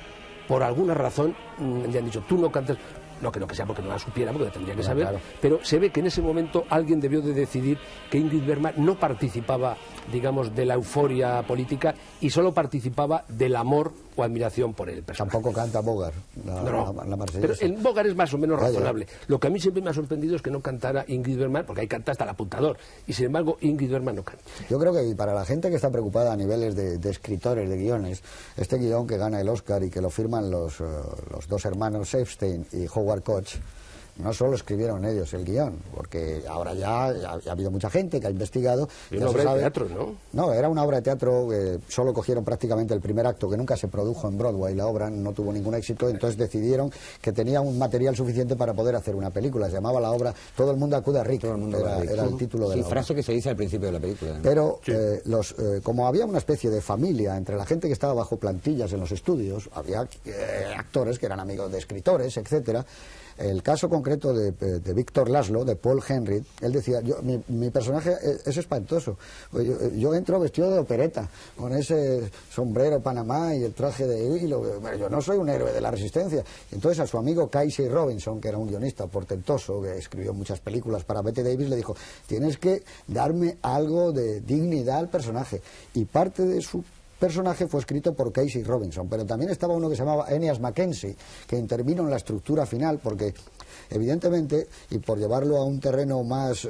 Por alguna razón le han dicho, tú no cantas. No creo que sea porque no la supiera, porque la tendría que saber, claro. Pero se ve que en ese momento alguien debió de decidir que Ingrid Bergman no participaba, digamos, de la euforia política y solo participaba del amor o admiración por el personaje. Tampoco canta Bogart, la marsellesa. Pero el Bogart es más o menos razonable. Lo que a mí siempre me ha sorprendido es que no cantara Ingrid Bergman, porque ahí canta hasta el apuntador, y sin embargo Ingrid Bergman no canta. Yo creo que para la gente que está preocupada a niveles de escritores, de guiones, este guión que gana el Oscar y que lo firman los dos hermanos Epstein y Howard Koch, no solo escribieron ellos el guión, porque ahora ya ha habido mucha gente que ha investigado. Y una obra de teatro, ¿no? No, era una obra de teatro que solo cogieron prácticamente el primer acto, que nunca se produjo en Broadway, la obra no tuvo ningún éxito, entonces decidieron que tenía un material suficiente para poder hacer una película. Se llamaba la obra Todo el mundo acude a Rick, era el título de la obra. Frase que se dice al principio de la película, ¿no? Pero como había una especie de familia entre la gente que estaba bajo plantillas en los estudios, había actores que eran amigos de escritores, etcétera. El caso concreto de Víctor Laszlo, de Paul Henry, él decía, mi personaje es espantoso. Yo entro vestido de opereta, con ese sombrero Panamá y el traje de hilo. Bueno, yo no soy un héroe de la resistencia. Entonces a su amigo Casey Robinson, que era un guionista portentoso, que escribió muchas películas para Bette Davis, le dijo, tienes que darme algo de dignidad al personaje. Y parte de su personaje fue escrito por Casey Robinson, pero también estaba uno que se llamaba Eneas Mackenzie, que intervino en la estructura final, porque evidentemente, y por llevarlo a un terreno más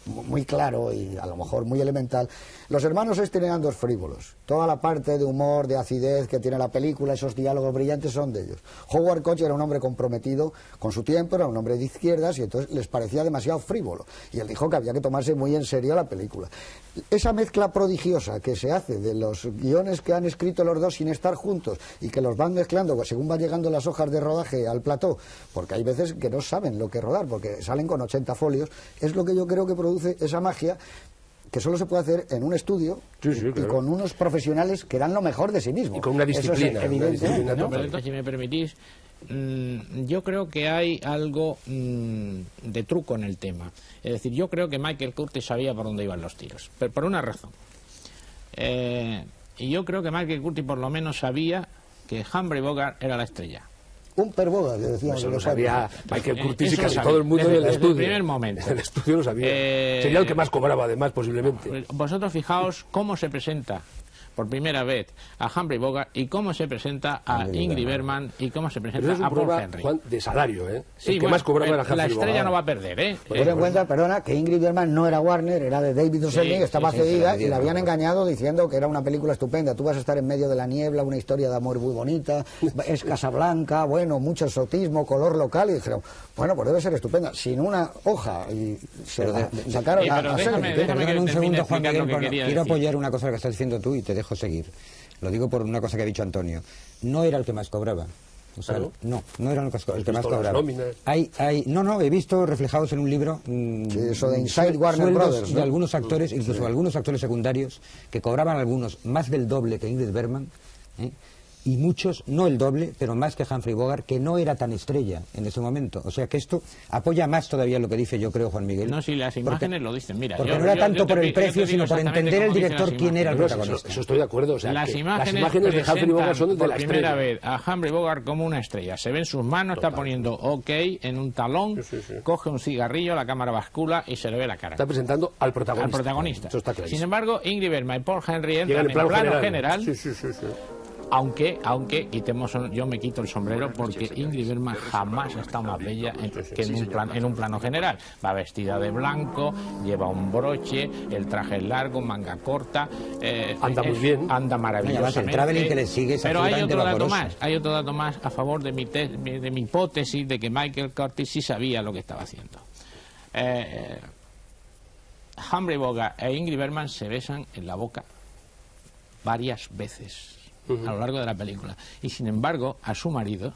muy claro y a lo mejor muy elemental, los hermanos eran dos frívolos. Toda la parte de humor, de acidez que tiene la película, esos diálogos brillantes son de ellos. Howard Koch era un hombre comprometido con su tiempo, era un hombre de izquierdas y entonces les parecía demasiado frívolo. Y él dijo que había que tomarse muy en serio la película. Esa mezcla prodigiosa que se hace de los guiones que han escrito los dos sin estar juntos y que los van mezclando según van llegando las hojas de rodaje al plató, porque hay veces que no saben lo que rodar, porque salen con 80 folios, es lo que yo creo que produce esa magia que solo se puede hacer en un estudio y con unos profesionales que dan lo mejor de sí mismos. Y con una disciplina. Eso es evidente. Pero si me permitís, yo creo que hay algo de truco en el tema. Es decir, yo creo que Michael Curtis sabía por dónde iban los tiros, pero por una razón. Y yo creo que Michael Curtis por lo menos sabía que Humphrey Bogart era la estrella. Un Bogart, le decían. Eso lo sabía Michael Curtis y casi todo el mundo en el estudio. Desde el primer momento. En el estudio lo sabía. Sería el que más cobraba, además, posiblemente. Vosotros fijaos cómo se presenta por primera vez a Humphrey Bogart y cómo se presenta a Ingrid Bergman y cómo se presenta a Paul Henry. Juan, de salario, ¿eh? Sí, el que más cobraba era Humphrey la estrella Bogart. no va a perder, ¿eh? Ten en cuenta, perdona, que Ingrid Bergman no era Warner, era de David Selznick, estaba cedida y la habían engañado diciendo que era una película estupenda. Tú vas a estar en medio de la niebla, una historia de amor muy bonita, es Casablanca, bueno, mucho exotismo, color local, y dijeron, bueno, pues debe ser estupenda, sin una hoja. Y sacaron a déjame Perdóname un segundo, Juan explicar Miguel, lo que quería quiero decir. apoyar una cosa que estás diciendo tú y te dejo seguir. Lo digo por una cosa que ha dicho Antonio. No era el que más cobraba. O sea, ¿no? No era el que más visto las cobraba. nóminas? No, he visto reflejados en un libro eso de Inside Warner sueldos Brothers, ¿no? de algunos actores, incluso algunos actores secundarios, que cobraban algunos más del doble que Ingrid Bergman, y muchos, no el doble, pero más que Humphrey Bogart, que no era tan estrella en ese momento. O sea que esto apoya más todavía lo que dice, yo creo, Juan Miguel. No, si las imágenes lo dicen, mira. Porque no era tanto por el precio, sino por entender el director quién era el protagonista. Eso estoy de acuerdo. O sea, las que imágenes de Humphrey Bogart son de por la primera estrella. vez a Humphrey Bogart como una estrella. Se ven sus manos, está poniendo OK en un talón, coge un cigarrillo, la cámara bascula y se le ve la cara. Está presentando al protagonista. Eso está clarísimo. Sin embargo, Ingrid Bergman y Paul Henry entran Llegan en el plano general. Sí. Aunque yo me quito el sombrero porque Ingrid Bergman jamás ha estado más bella que en un plano general. Va vestida de blanco, lleva un broche, el traje es largo, manga corta, anda muy bien, anda maravillosamente. El traveling que le sigue es pero hay absolutamente vaporoso. hay otro dato más a favor de mi hipótesis de que Michael Curtis sí sabía lo que estaba haciendo. Humphrey Bogart e Ingrid Bergman se besan en la boca varias veces a lo largo de la película, y sin embargo a su marido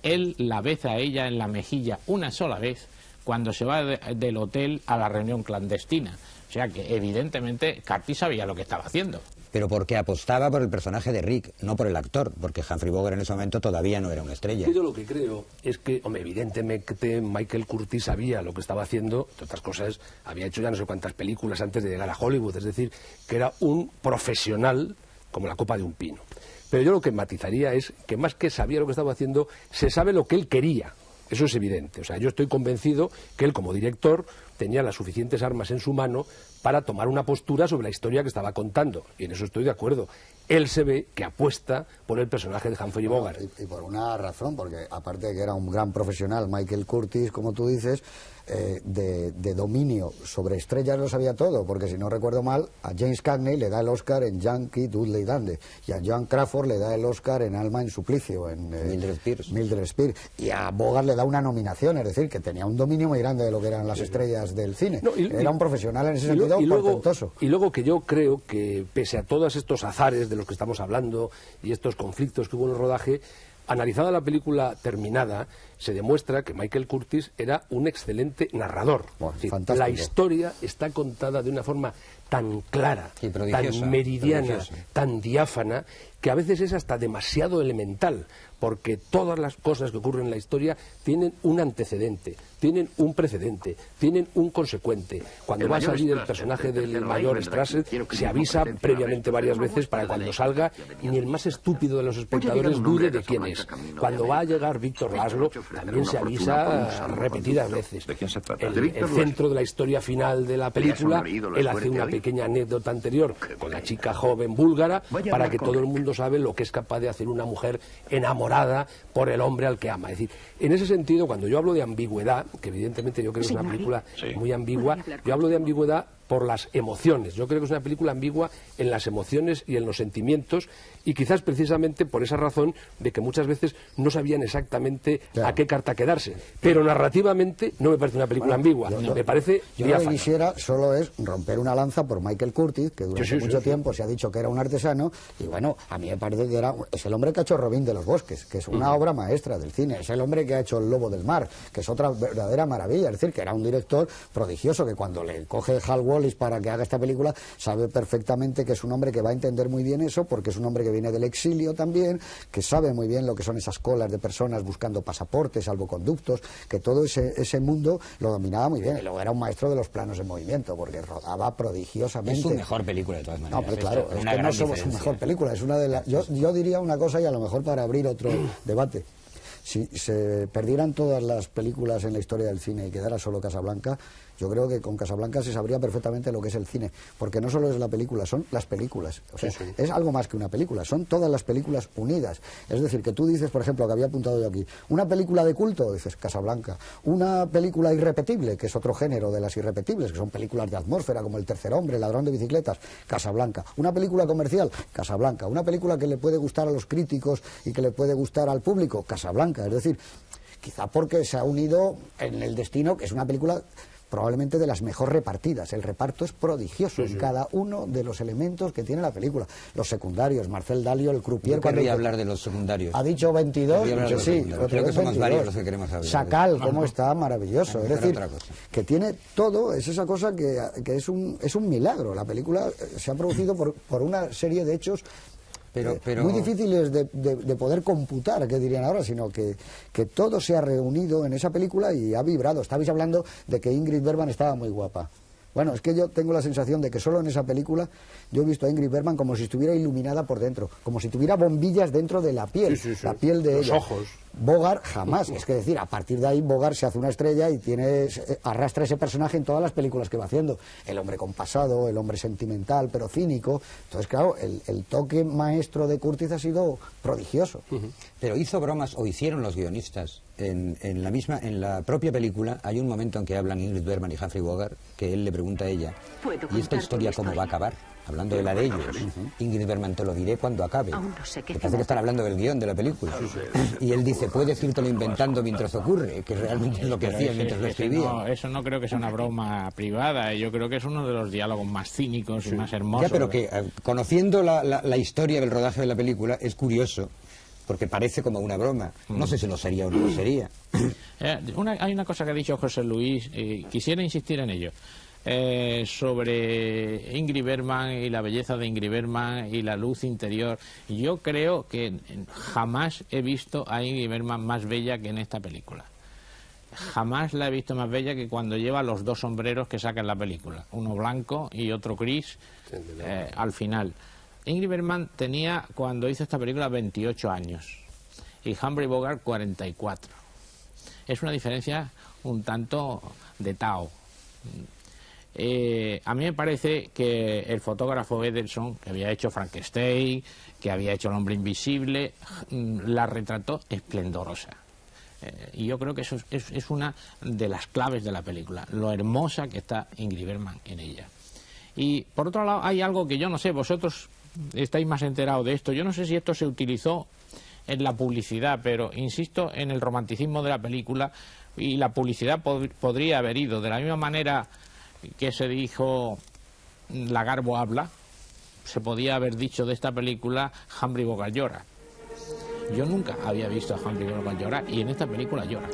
él la besa a ella en la mejilla una sola vez cuando se va del hotel a la reunión clandestina. O sea que evidentemente Curtis sabía lo que estaba haciendo. Pero porque apostaba por el personaje de Rick, no por el actor, porque Humphrey Bogart en ese momento todavía no era una estrella. Yo lo que creo es que, hombre, evidentemente Michael Curtis sabía lo que estaba haciendo, entre otras cosas, había hecho ya no sé cuántas películas antes de llegar a Hollywood, es decir, que era un profesional como la copa de un pino. Pero yo lo que matizaría es que más que sabía lo que estaba haciendo, se sabe lo que él quería. Eso es evidente. O sea, yo estoy convencido que él, como director, tenía las suficientes armas en su mano para tomar una postura sobre la historia que estaba contando. Y en eso estoy de acuerdo. Él se ve que apuesta por el personaje de Humphrey Bogart. Y por una razón, porque aparte de que era un gran profesional, Michael Curtis, como tú dices, de dominio sobre estrellas lo sabía todo, porque si no recuerdo mal, a James Cagney le da el Oscar en Yankee Doodle Dandy, y a Joan Crawford le da el Oscar en Alma en Suplicio, en Mildred Pierce, y a Bogart le da una nominación, es decir, que tenía un dominio muy grande de lo que eran las estrellas del cine. No, era un profesional en ese sentido portentoso. Y luego que yo creo que, pese a todos estos azares de los que estamos hablando y estos conflictos que hubo en el rodaje, analizada la película terminada, se demuestra que Michael Curtis era un excelente narrador. Bueno, la historia está contada de una forma tan clara, tan meridiana, tan diáfana, que a veces es hasta demasiado elemental, porque todas las cosas que ocurren en la historia tienen un antecedente, tienen un precedente, tienen un consecuente. Cuando va a salir el personaje del mayor Strasser, se avisa previamente varias veces para cuando salga ni el más estúpido de los espectadores dude de quién es. Cuando va a llegar Víctor Laszlo, también se avisa repetidas veces. El centro de la historia final de la película, él hace una pequeña anécdota anterior con la chica joven búlgara para que todo el mundo sabe lo que es capaz de hacer una mujer enamorada por el hombre al que ama. Es decir, en ese sentido, cuando yo hablo de ambigüedad, que evidentemente yo creo que es una película muy ambigua, yo hablo de ambigüedad por las emociones. Yo creo que es una película ambigua en las emociones y en los sentimientos, y quizás precisamente por esa razón de que muchas veces no sabían exactamente a qué carta quedarse. Pero narrativamente no me parece una película ambigua, me parece yo lo que quisiera solo es romper una lanza por Michael Curtis, que durante mucho tiempo se ha dicho que era un artesano, y bueno, a mí me parece que es el hombre que ha hecho Robin de los Bosques, que es una obra maestra del cine, es el hombre que ha hecho El Lobo del Mar, que es otra verdadera maravilla, es decir, que era un director prodigioso, que cuando le coge Hal Wallis para que haga esta película, sabe perfectamente que es un hombre que va a entender muy bien eso, porque es un hombre que viene del exilio también, que sabe muy bien lo que son esas colas de personas buscando pasaportes, salvoconductos, que todo ese mundo lo dominaba muy bien, y luego era un maestro de los planos en movimiento, porque rodaba prodigiosamente. Es su mejor película, de todas maneras. No, pero claro, es que no somos su mejor película, es una de las... Yo diría una cosa, y a lo mejor para abrir otro debate. Si se perdieran todas las películas en la historia del cine y quedara solo Casablanca, Yo creo que con Casablanca se sabría perfectamente lo que es el cine, porque no solo es la película, son las películas. O sea, es algo más que una película, son todas las películas unidas. Es decir, que tú dices, por ejemplo, que había apuntado yo aquí, una película de culto, dices Casablanca. Una película irrepetible, que es otro género de las irrepetibles, que son películas de atmósfera, como El tercer hombre, El ladrón de bicicletas, Casablanca. Una película comercial, Casablanca. Una película que le puede gustar a los críticos y que le puede gustar al público, Casablanca. Es decir, quizá porque se ha unido en el destino, que es una película probablemente de las mejor repartidas. El reparto es prodigioso en cada uno de los elementos que tiene la película. Los secundarios, Marcel Dalio, el croupier... Yo querría hablar de los secundarios. Ha dicho 22, que sí. Creo que somos varios los que queremos hablar. Sacal, cómo está, maravilloso. Es decir, que tiene todo, es esa cosa que es un milagro. La película se ha producido por una serie de hechos pero muy difíciles de poder computar, que dirían ahora, sino que todo se ha reunido en esa película y ha vibrado. Estabais hablando de que Ingrid Bergman estaba muy guapa. Bueno, es que yo tengo la sensación de que solo en esa película yo he visto a Ingrid Bergman como si estuviera iluminada por dentro, como si tuviera bombillas dentro de la piel, la piel de ella. Los ojos. Bogart jamás, es que decir, a partir de ahí Bogart se hace una estrella y arrastra ese personaje en todas las películas que va haciendo. El hombre con pasado, el hombre sentimental, pero cínico. Entonces, claro, el toque maestro de Curtiz ha sido prodigioso. Pero hizo bromas, o hicieron los guionistas, en la propia película hay un momento en que hablan Ingrid Bergman y Humphrey Bogart, que él le pregunta a ella, ¿y esta historia cómo va a acabar? Hablando de la de ellos. Ingrid Bergman, te lo diré cuando acabe. Aún no sé qué. Me parece que están hablando del guión de la película. Y él dice, puedes irtelo inventando mientras ocurre, que realmente es lo que hacía mientras lo escribía. No, eso no creo que sea una broma privada. Yo creo que es uno de los diálogos más cínicos y más hermosos. Ya, pero que conociendo la historia del rodaje de la película, es curioso, porque parece como una broma. No sé si lo sería o no lo sería. Hay una cosa que ha dicho José Luis, quisiera insistir en ello. Sobre Ingrid Bergman y la belleza de Ingrid Bergman y la luz interior. Yo creo que jamás he visto a Ingrid Bergman más bella que en esta película. Jamás la he visto más bella que cuando lleva los dos sombreros que saca en la película, uno blanco y otro gris al final. Ingrid Bergman tenía, cuando hizo esta película, 28 años y Humphrey Bogart 44. Es una diferencia un tanto de Tao. A mí me parece que el fotógrafo Edelson, que había hecho Frankenstein, que había hecho El hombre invisible, la retrató esplendorosa. Y yo creo que eso es una de las claves de la película, lo hermosa que está Ingrid Bergman en ella. Y por otro lado hay algo que yo no sé, vosotros estáis más enterados de esto, yo no sé si esto se utilizó en la publicidad, pero insisto en el romanticismo de la película, y la publicidad podría haber ido de la misma manera que se dijo La Garbo habla, se podía haber dicho de esta película Humphrey Bogart llora. Yo nunca había visto a Humphrey Bogart llorar y en esta película llora.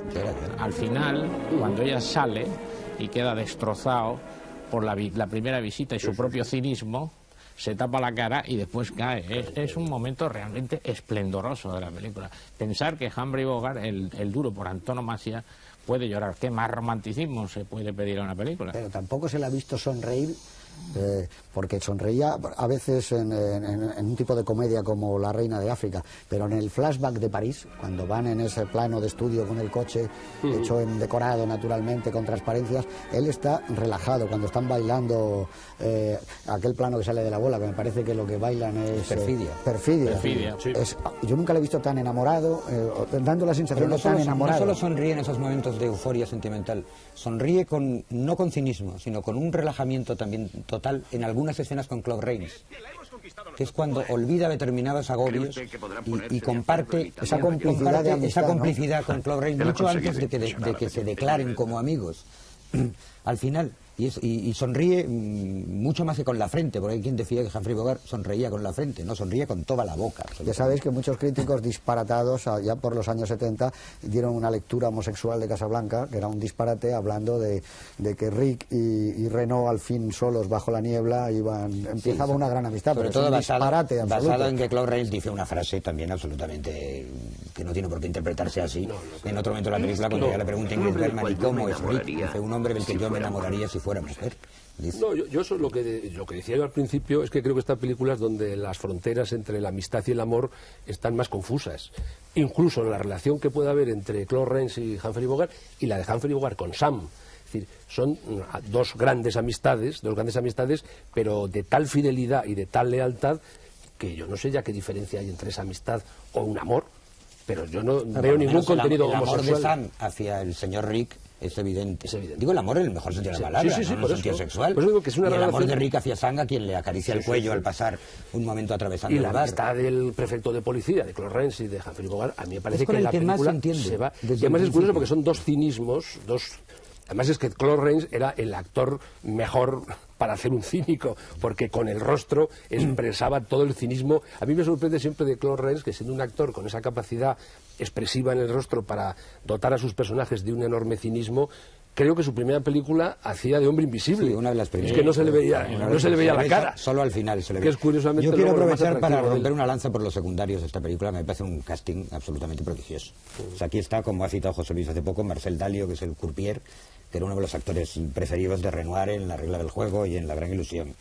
Al final, cuando ella sale y queda destrozado por la primera visita y su propio cinismo, se tapa la cara y después cae. Es un momento realmente esplendoroso de la película. Pensar que Humphrey Bogart, el duro por antonomasia, puede llorar. ¿Qué más romanticismo se puede pedir a una película? Pero tampoco se le ha visto sonreír, porque sonreía a veces en un tipo de comedia como La Reina de África, pero en el flashback de París, cuando van en ese plano de estudio con el coche hecho en decorado naturalmente, con transparencias, él está relajado. Cuando están bailando aquel plano que sale de la bola, que me parece que lo que bailan es perfidia. Sí. Yo nunca le he visto tan enamorado, dando la sensación de tan enamorado. No solo sonríe en esos momentos de euforia sentimental, sonríe no con cinismo, sino con un relajamiento también total en algunas escenas con Claude Rains, que es cuando olvida determinados agobios y comparte esa complicidad con Claude Rains mucho antes de que se declaren como amigos. Al final, y sonríe mucho más que con la frente, porque hay quien decía que Humphrey Bogart sonreía con la frente, no, sonría con toda la boca. Ya sabéis que muchos críticos disparatados, ya por los años 70, dieron una lectura homosexual de Casablanca, que era un disparate, hablando de que Rick y Renault, al fin solos bajo la niebla, empezaba una gran amistad, sobre pero todo basado en que Claude Rains dice una frase también absolutamente que no tiene por qué interpretarse así. En otro momento de la película, cuando ella le pregunta a Ingrid Bergman, ¿y cómo es Rick? Dice, un hombre del que yo me enamoraría si fuera mujer. No, yo eso lo que decía yo al principio es que creo que esta película es donde las fronteras entre la amistad y el amor están más confusas. Incluso en la relación que puede haber entre Claude Rains y Humphrey Bogart y la de Humphrey Bogart con Sam. Es Es decir, son dos grandes amistades, pero de tal fidelidad y de tal lealtad que yo no sé ya qué diferencia hay entre esa amistad o un amor, pero yo no veo ningún contenido homosexual. El amor de Sam hacia el señor Rick es evidente. Digo el amor en el mejor sentido de la palabra, sí, no en el sentido sexual. Por eso digo que es una y el relación... amor de Rick hacia Sam, a quien le acaricia el cuello al pasar un momento atravesando el bar. Y la amistad del prefecto de policía, de Clarence y de Humphrey Bogart, a mí me parece es con que el la que película más se entiende, se va... desde Y además el es curioso principio. porque son dos cinismos, Además es que Clarence era el actor mejor para hacer un cínico, porque con el rostro expresaba todo el cinismo. A mí me sorprende siempre de Clarence que, siendo un actor con esa capacidad expresiva en el rostro para dotar a sus personajes de un enorme cinismo, creo que su primera película hacía de hombre invisible. Sí, una de las primeras. Es que no se le veía la cara. Solo al final se le Que veía. es curiosamente Yo quiero luego lo más aprovechar para atractivo de él. romper una lanza por los secundarios de esta película. Me parece un casting absolutamente prodigioso. O sea, aquí está, como ha citado José Luis hace poco, Marcel Dalio, que es el croupier, que era uno de los actores preferidos de Renoir en La regla del juego y en La gran ilusión.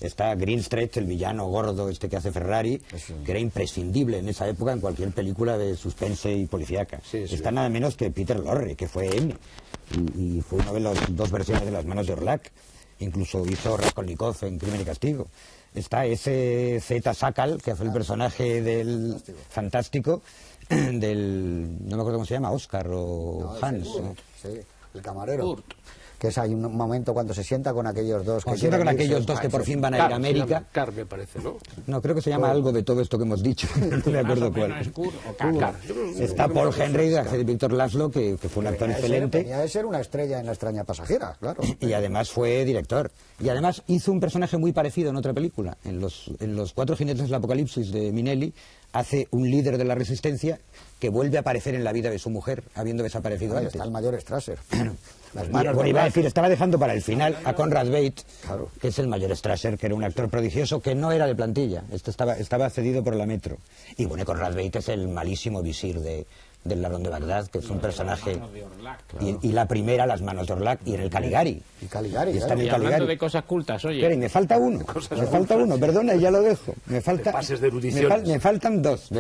Está Greenstreet, el villano gordo este que hace Ferrari, que era imprescindible en esa época en cualquier película de suspense y policíaca. Está nada menos que Peter Lorre, que fue Emmy, y fue una de las dos versiones de Las manos de Orlac. Incluso hizo Raskolnikov en Crimen y Castigo. Está ese Z. Sakal, que hace el personaje del Fantástico, del... no me acuerdo cómo se llama, Oscar o Hans. Sí, el camarero. Que es hay un momento cuando se sienta con aquellos dos. Cuando se sienta con aquellos dos que por fin van a ir a América. Car, me parece, ¿no? No, creo que se llama algo de todo esto que hemos dicho. No me acuerdo cuál. Está Paul Henry, de Víctor Laszlo, que fue un actor excelente. Tenía de ser una estrella en La extraña pasajera, claro. Y además fue director. Y además hizo un personaje muy parecido en otra película. En los Cuatro jinetes del apocalipsis de Minelli, hace un líder de la resistencia que vuelve a aparecer en la vida de su mujer, habiendo desaparecido Ahí antes. está el mayor Strasser. Bueno, iba a decir, estaba dejando para el final a Conrad Veidt, que es el mayor Strasser, que era un actor prodigioso, que no era de plantilla, estaba cedido por la Metro. Y bueno, Conrad Veidt es el malísimo visir del Ladrón de Bagdad, que es un personaje... Y la primera, Las manos de Orlac, y en el Caligari. Y Caligari, está en el Y hablando Caligari. de cosas cultas, oye. Espera, y me falta uno, perdona, y ya lo dejo. Me falta, pases de erudiciones. me faltan dos,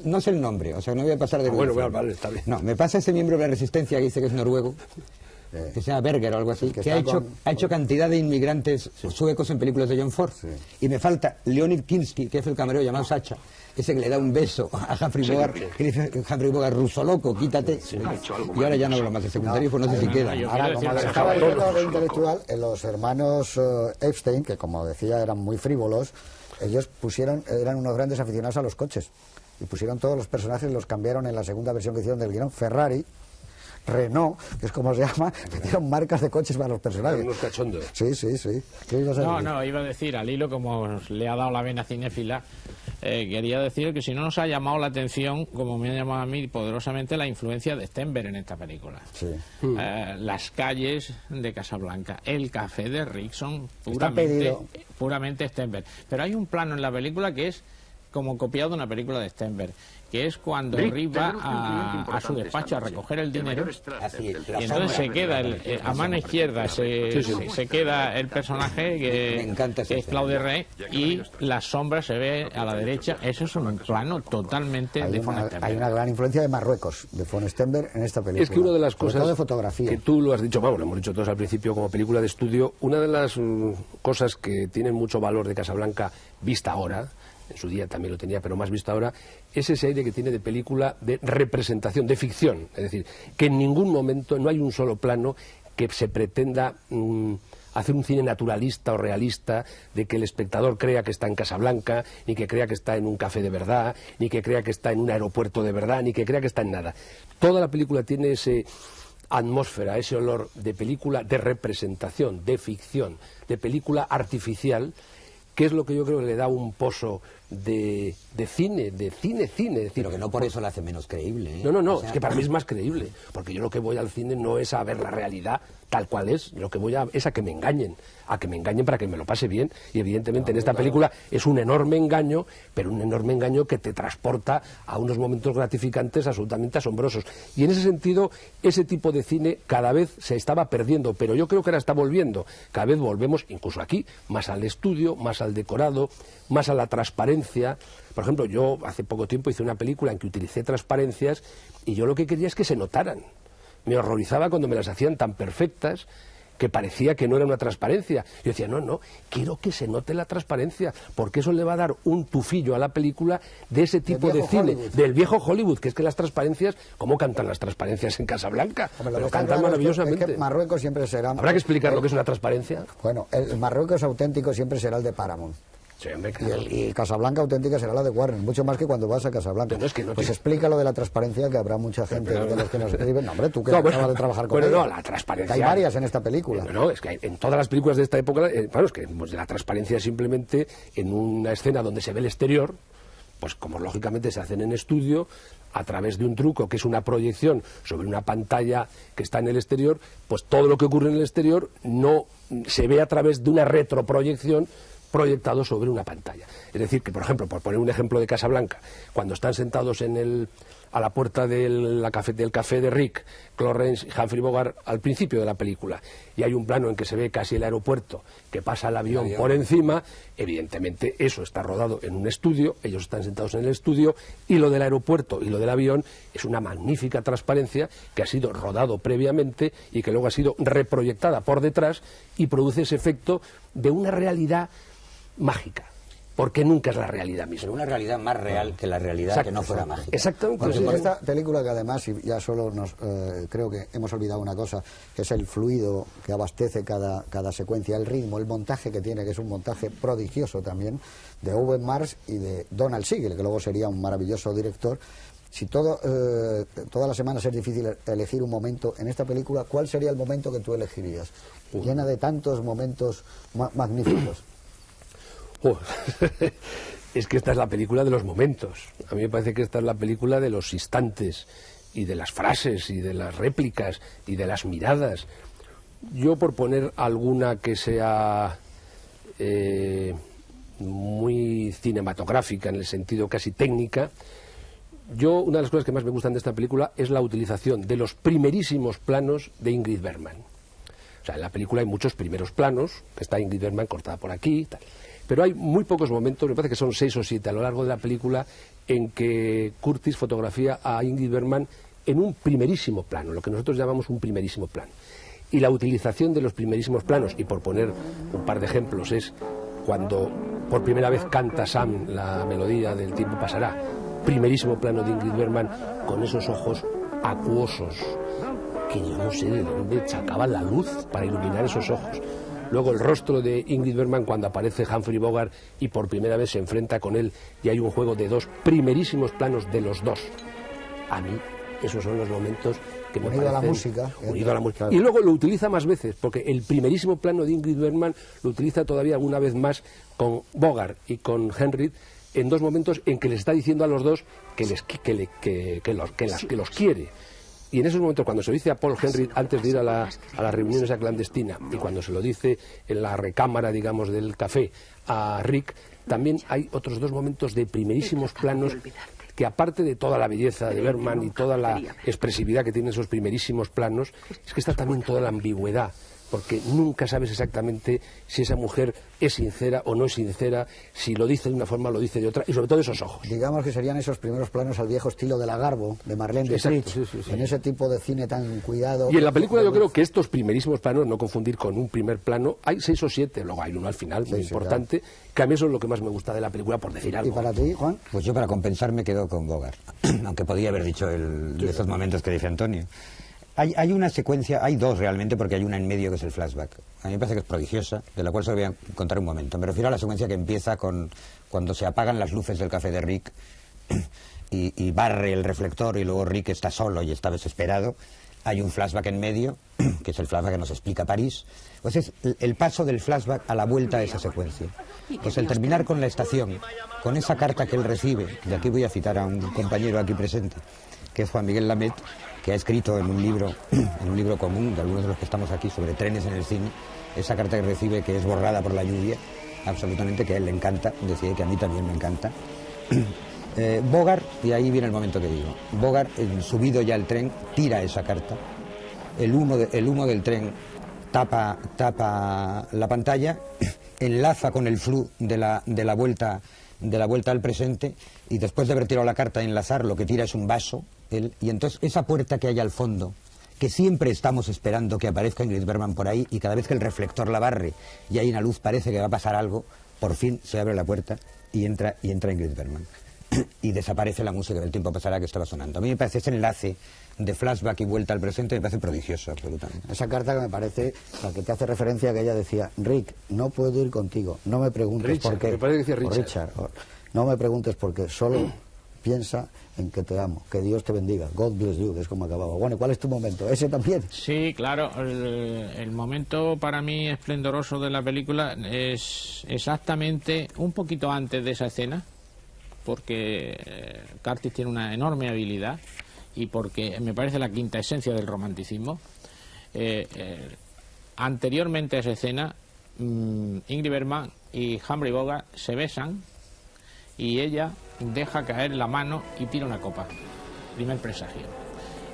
no sé el nombre, o sea, no voy a pasar de erudición. Bueno, vale, está bien. No, me pasa ese miembro de la Resistencia que dice que es noruego, que se llama Berger o algo así, que ha hecho cantidad de inmigrantes suecos en películas de John Ford. Y me falta Leonid Kinski, que es el camarero llamado Sacha, ese que le da un beso a Humphrey Bogart, que dice Humphrey Bogart, ruso loco, quítate. Y ahora ya no hablo más de secundario, pues no sé si queda. Ahora, como estaba diciendo de intelectual, los hermanos Epstein, que como decía eran muy frívolos, ellos eran unos grandes aficionados a los coches. Y pusieron todos los personajes, los cambiaron en la segunda versión que hicieron del guión. Ferrari, Renault, que es como se llama, metieron marcas de coches para los personajes. Unos cachondos. Sí. ¿Qué ibas a decir? No, iba a decir, al hilo, como le ha dado la vena cinéfila, quería decir que si no nos ha llamado la atención, como me ha llamado a mí poderosamente, la influencia de Stenberg en esta película. Sí. Las calles de Casablanca, el café de Rickson, puramente Stenberg. Pero hay un plano en la película que es como copiado de una película de Stenberg, que es cuando Rick va a su despacho a recoger el dinero, y entonces se queda a mano izquierda se queda el personaje que es Claude Rey, y la sombra se ve a la derecha. Eso es un plano totalmente de von Stenberg. Hay una gran influencia de Marruecos, de von Stenberg, en esta película. Es que una de las cosas de fotografía, que tú lo has dicho, vamos, lo hemos dicho todos al principio como película de estudio, una de las cosas que tienen mucho valor de Casablanca vista ahora, en su día también lo tenía, pero más visto ahora, es ese aire que tiene de película de representación, de ficción. Es decir, que en ningún momento no hay un solo plano que se pretenda hacer un cine naturalista o realista, de que el espectador crea que está en Casablanca, ni que crea que está en un café de verdad, ni que crea que está en un aeropuerto de verdad, ni que crea que está en nada. Toda la película tiene ese atmósfera, ese olor de película de representación, de ficción, de película artificial, que es lo que yo creo que le da un pozo de cine, es decir, pero que no por eso la hace menos creíble, ¿eh? No, O sea, es que para mí es más creíble, porque yo lo que voy al cine no es a ver la realidad tal cual es, lo que voy es a que me engañen para que me lo pase bien, y evidentemente en esta película es un enorme engaño, pero un enorme engaño que te transporta a unos momentos gratificantes absolutamente asombrosos, y en ese sentido ese tipo de cine cada vez se estaba perdiendo, pero yo creo que ahora está volviendo, cada vez volvemos, incluso aquí, más al estudio, más al decorado, más a la transparencia. Por ejemplo, yo hace poco tiempo hice una película en que utilicé transparencias y yo lo que quería es que se notaran. me horrorizaba cuando me las hacían tan perfectas que parecía que no era una transparencia. Yo decía, no, quiero que se note la transparencia, porque eso le va a dar un tufillo a la película de ese tipo de cine, del viejo Hollywood, que es que las transparencias, ¿cómo cantan las transparencias en Casablanca? Pero cantan maravillosamente. Es que Marruecos siempre será... ¿Habrá que explicar lo que es una transparencia? Bueno, el Marruecos auténtico siempre será el de Paramount. Sí, hombre, claro. Y Casablanca auténtica será la de Warner, mucho más que cuando vas a Casablanca. No, es que no pues explica lo de la transparencia, que habrá mucha gente de los que nos escriben. No, hombre, tú que no, acabas de trabajar con ella. No, la transparencia... Que hay varias en esta película. No, es que hay, en todas las películas de esta época, es que pues, la transparencia es simplemente en una escena donde se ve el exterior, pues como lógicamente se hacen en estudio, a través de un truco que es una proyección sobre una pantalla que está en el exterior, pues todo lo que ocurre en el exterior no se ve a través de una retroproyección proyectado sobre una pantalla. Es decir, que por ejemplo, por poner un ejemplo de Casablanca, cuando están sentados a la puerta del café de Rick, Clarence y Humphrey Bogart al principio de la película, y hay un plano en que se ve casi el aeropuerto, que pasa el avión por encima, evidentemente eso está rodado en un estudio, ellos están sentados en el estudio, y lo del aeropuerto y lo del avión es una magnífica transparencia que ha sido rodado previamente y que luego ha sido reproyectada por detrás y produce ese efecto de una realidad mágica, porque nunca es la realidad misma. Una realidad más real que la realidad que no fuera mágica. Exactamente. Bueno, por esta película, que además, y ya solo creo que hemos olvidado una cosa, que es el fluido que abastece cada secuencia, el ritmo, el montaje que tiene, que es un montaje prodigioso también, de Owen Mars y de Donald Siegel, que luego sería un maravilloso director. Si todas las semanas es difícil elegir un momento en esta película, ¿cuál sería el momento que tú elegirías? Llena de tantos momentos magníficos. Es que esta es la película de los momentos. A mí me parece que esta es la película de los instantes y de las frases y de las réplicas y de las miradas. Yo, por poner alguna que sea muy cinematográfica en el sentido casi técnica, una de las cosas que más me gustan de esta película es la utilización de los primerísimos planos de Ingrid Bergman. O sea, en la película hay muchos primeros planos, que está Ingrid Bergman cortada por aquí, tal. Pero hay muy pocos momentos, me parece que son 6 o 7 a lo largo de la película, en que Curtis fotografía a Ingrid Bergman en un primerísimo plano, lo que nosotros llamamos un primerísimo plano. Y la utilización de los primerísimos planos, y por poner un par de ejemplos, es cuando por primera vez canta Sam la melodía del Tiempo pasará, primerísimo plano de Ingrid Bergman con esos ojos acuosos, que yo no sé de dónde sacaba la luz para iluminar esos ojos. Luego el rostro de Ingrid Bergman cuando aparece Humphrey Bogart y por primera vez se enfrenta con él, y hay un juego de 2 primerísimos planos de los dos. A mí esos son los momentos que me parecen... Unido a la música. Unido a la música. Y luego lo utiliza más veces, porque el primerísimo plano de Ingrid Bergman lo utiliza todavía una vez más con Bogart y con Henry, en 2 momentos en que les está diciendo a los dos que los quiere. Y en esos momentos, cuando se lo dice a Paul Henry antes de ir a la reunión esa clandestina, y cuando se lo dice en la recámara, digamos, del café a Rick, también hay otros 2 momentos de primerísimos planos que, aparte de toda la belleza de Bergman y toda la expresividad que tienen esos primerísimos planos, es que está también toda la ambigüedad, porque nunca sabes exactamente si esa mujer es sincera o no es sincera, si lo dice de una forma o lo dice de otra, y sobre todo esos ojos. Digamos que serían esos primeros planos al viejo estilo de Lagarbo, de Marlene Dietrich, sí. en ese tipo de cine tan cuidado. Y en la película yo creo que estos primerísimos planos, no confundir con un primer plano, hay 6 o 7, luego hay uno al final muy importante, claro, que a mí eso es lo que más me gusta de la película, por decir algo. ¿Y para ti, Juan? Pues yo, para compensar, me quedo con Bogart, aunque podía haber dicho de esos momentos que dice Antonio. Hay una secuencia, hay 2 realmente, porque hay una en medio que es el flashback. A mí me parece que es prodigiosa, de la cual se lo voy a contar un momento. Me refiero a la secuencia que empieza cuando se apagan las luces del café de Rick y barre el reflector, y luego Rick está solo y está desesperado. Hay un flashback en medio, que es el flashback que nos explica París. Pues es el paso del flashback a la vuelta a esa secuencia. Pues el terminar con la estación, con esa carta que él recibe, y aquí voy a citar a un compañero aquí presente, que es Juan Miguel Lamet, que ha escrito en un libro común de algunos de los que estamos aquí sobre trenes en el cine, esa carta que recibe, que es borrada por la lluvia, absolutamente, que a él le encanta, decía que a mí también me encanta. Bogart, y ahí viene el momento que digo, Bogart, subido ya el tren, tira esa carta, el humo del tren tapa la pantalla, enlaza con el flu de la vuelta al presente, y después de haber tirado la carta, enlazar, lo que tira es un vaso, y entonces esa puerta que hay al fondo, que siempre estamos esperando que aparezca Ingrid Bergman por ahí, y cada vez que el reflector la barre y hay una luz, parece que va a pasar algo, por fin se abre la puerta y entra Ingrid Bergman. Y desaparece la música del tiempo pasará que estaba sonando. A mí me parece ese enlace de flashback y vuelta al presente, me parece prodigioso, absolutamente. Esa carta que me parece, la que te hace referencia a que ella decía: Rick, no puedo ir contigo, no me preguntes Richard, por qué. me parece que decía Richard. Richard, no me preguntes por qué, solo piensa en que te amo, que Dios te bendiga, God bless you, que es como acababa. Bueno, ¿cuál es tu momento? ¿Ese también? Sí, claro, el momento para mí esplendoroso de la película es exactamente un poquito antes de esa escena, porque Curtis tiene una enorme habilidad y porque me parece la quinta esencia del romanticismo. Anteriormente a esa escena, Ingrid Bergman y Humphrey Bogart se besan y ella deja caer la mano y tira una copa. Primer presagio.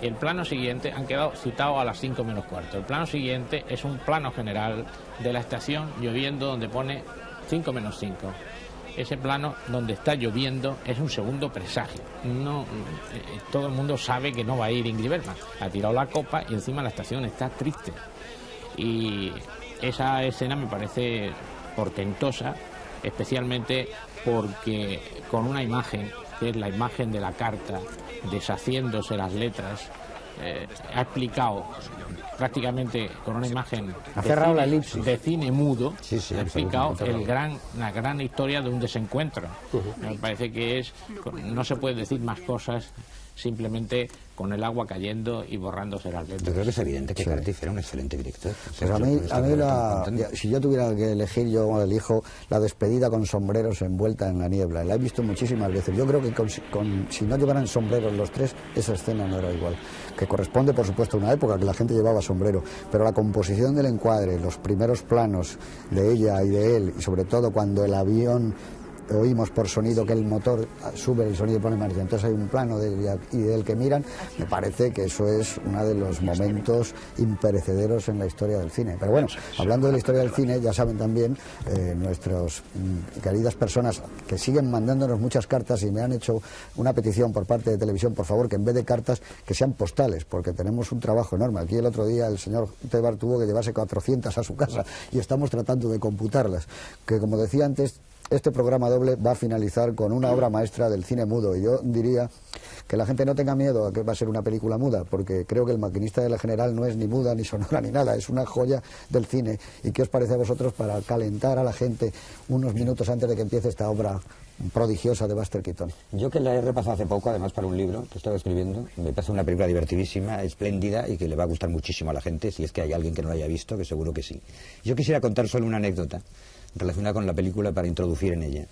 El plano siguiente, han quedado citados a las 5 menos cuarto. El plano siguiente es un plano general de la estación lloviendo donde pone 5 menos 5. Ese plano donde está lloviendo es un segundo presagio. No, todo el mundo sabe que no va a ir Ingrid Bergman. Ha tirado la copa y encima la estación está triste. Y esa escena me parece portentosa, especialmente porque con una imagen, que es la imagen de la carta, deshaciéndose las letras, ha explicado prácticamente con una imagen ha cerrado la elipsis de cine mudo, sí, ha explicado la gran historia de un desencuentro. Me parece que no se puede decir más cosas simplemente con el agua cayendo y borrándose las letras. Yo creo que es evidente que Curtis era un excelente director. Pues a mí si yo tuviera que elegir, yo elijo La despedida con sombreros envuelta en la niebla. La he visto muchísimas veces. Yo creo que si no llevaran sombreros los tres, esa escena no era igual. Que corresponde, por supuesto, a una época que la gente llevaba sombrero, pero la composición del encuadre, los primeros planos de ella y de él, y sobre todo cuando el avión oímos por sonido que el motor sube el sonido y pone marcha, entonces hay un plano de ella y del que miran, me parece que eso es uno de los momentos imperecederos en la historia del cine. Pero bueno, hablando de la historia del cine, ya saben también nuestras queridas personas que siguen mandándonos muchas cartas, y me han hecho una petición por parte de Televisión, por favor, que en vez de cartas que sean postales, porque tenemos un trabajo enorme. Aquí el otro día el señor Tebar tuvo que llevarse 400 a su casa y estamos tratando de computarlas, que como decía antes, este programa doble va a finalizar con una obra maestra del cine mudo, y yo diría que la gente no tenga miedo a que va a ser una película muda, porque creo que El maquinista de la General no es ni muda, ni sonora, ni nada, es una joya del cine. ¿Y qué os parece a vosotros para calentar a la gente unos minutos antes de que empiece esta obra prodigiosa de Buster Keaton? Yo, que la he repasado hace poco, además para un libro que estaba escribiendo, me parece una película divertidísima, espléndida, y que le va a gustar muchísimo a la gente, si es que hay alguien que no la haya visto, que seguro que sí. Yo quisiera contar solo una anécdota relacionada con la película para introducir en ella.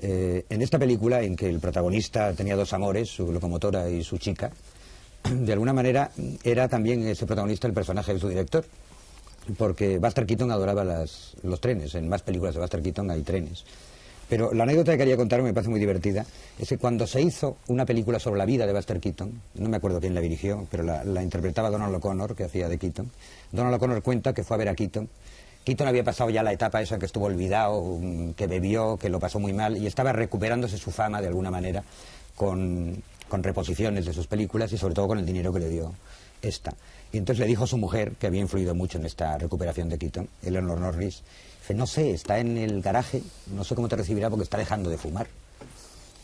En esta película, en que el protagonista tenía dos amores, su locomotora y su chica, de alguna manera era también ese protagonista el personaje de su director, porque Buster Keaton adoraba los trenes. En más películas de Buster Keaton hay trenes. Pero la anécdota que quería contar, me parece muy divertida, es que cuando se hizo una película sobre la vida de Buster Keaton, no me acuerdo quién la dirigió, pero la interpretaba Donald O'Connor, que hacía de Keaton. Donald O'Connor cuenta que fue a ver a Keaton. Keaton había pasado ya la etapa esa que estuvo olvidado, que bebió, que lo pasó muy mal, y estaba recuperándose su fama de alguna manera con reposiciones de sus películas y sobre todo con el dinero que le dio esta. Y entonces le dijo a su mujer, que había influido mucho en esta recuperación de Keaton, Eleanor Norris, dice: no sé, está en el garaje, no sé cómo te recibirá porque está dejando de fumar.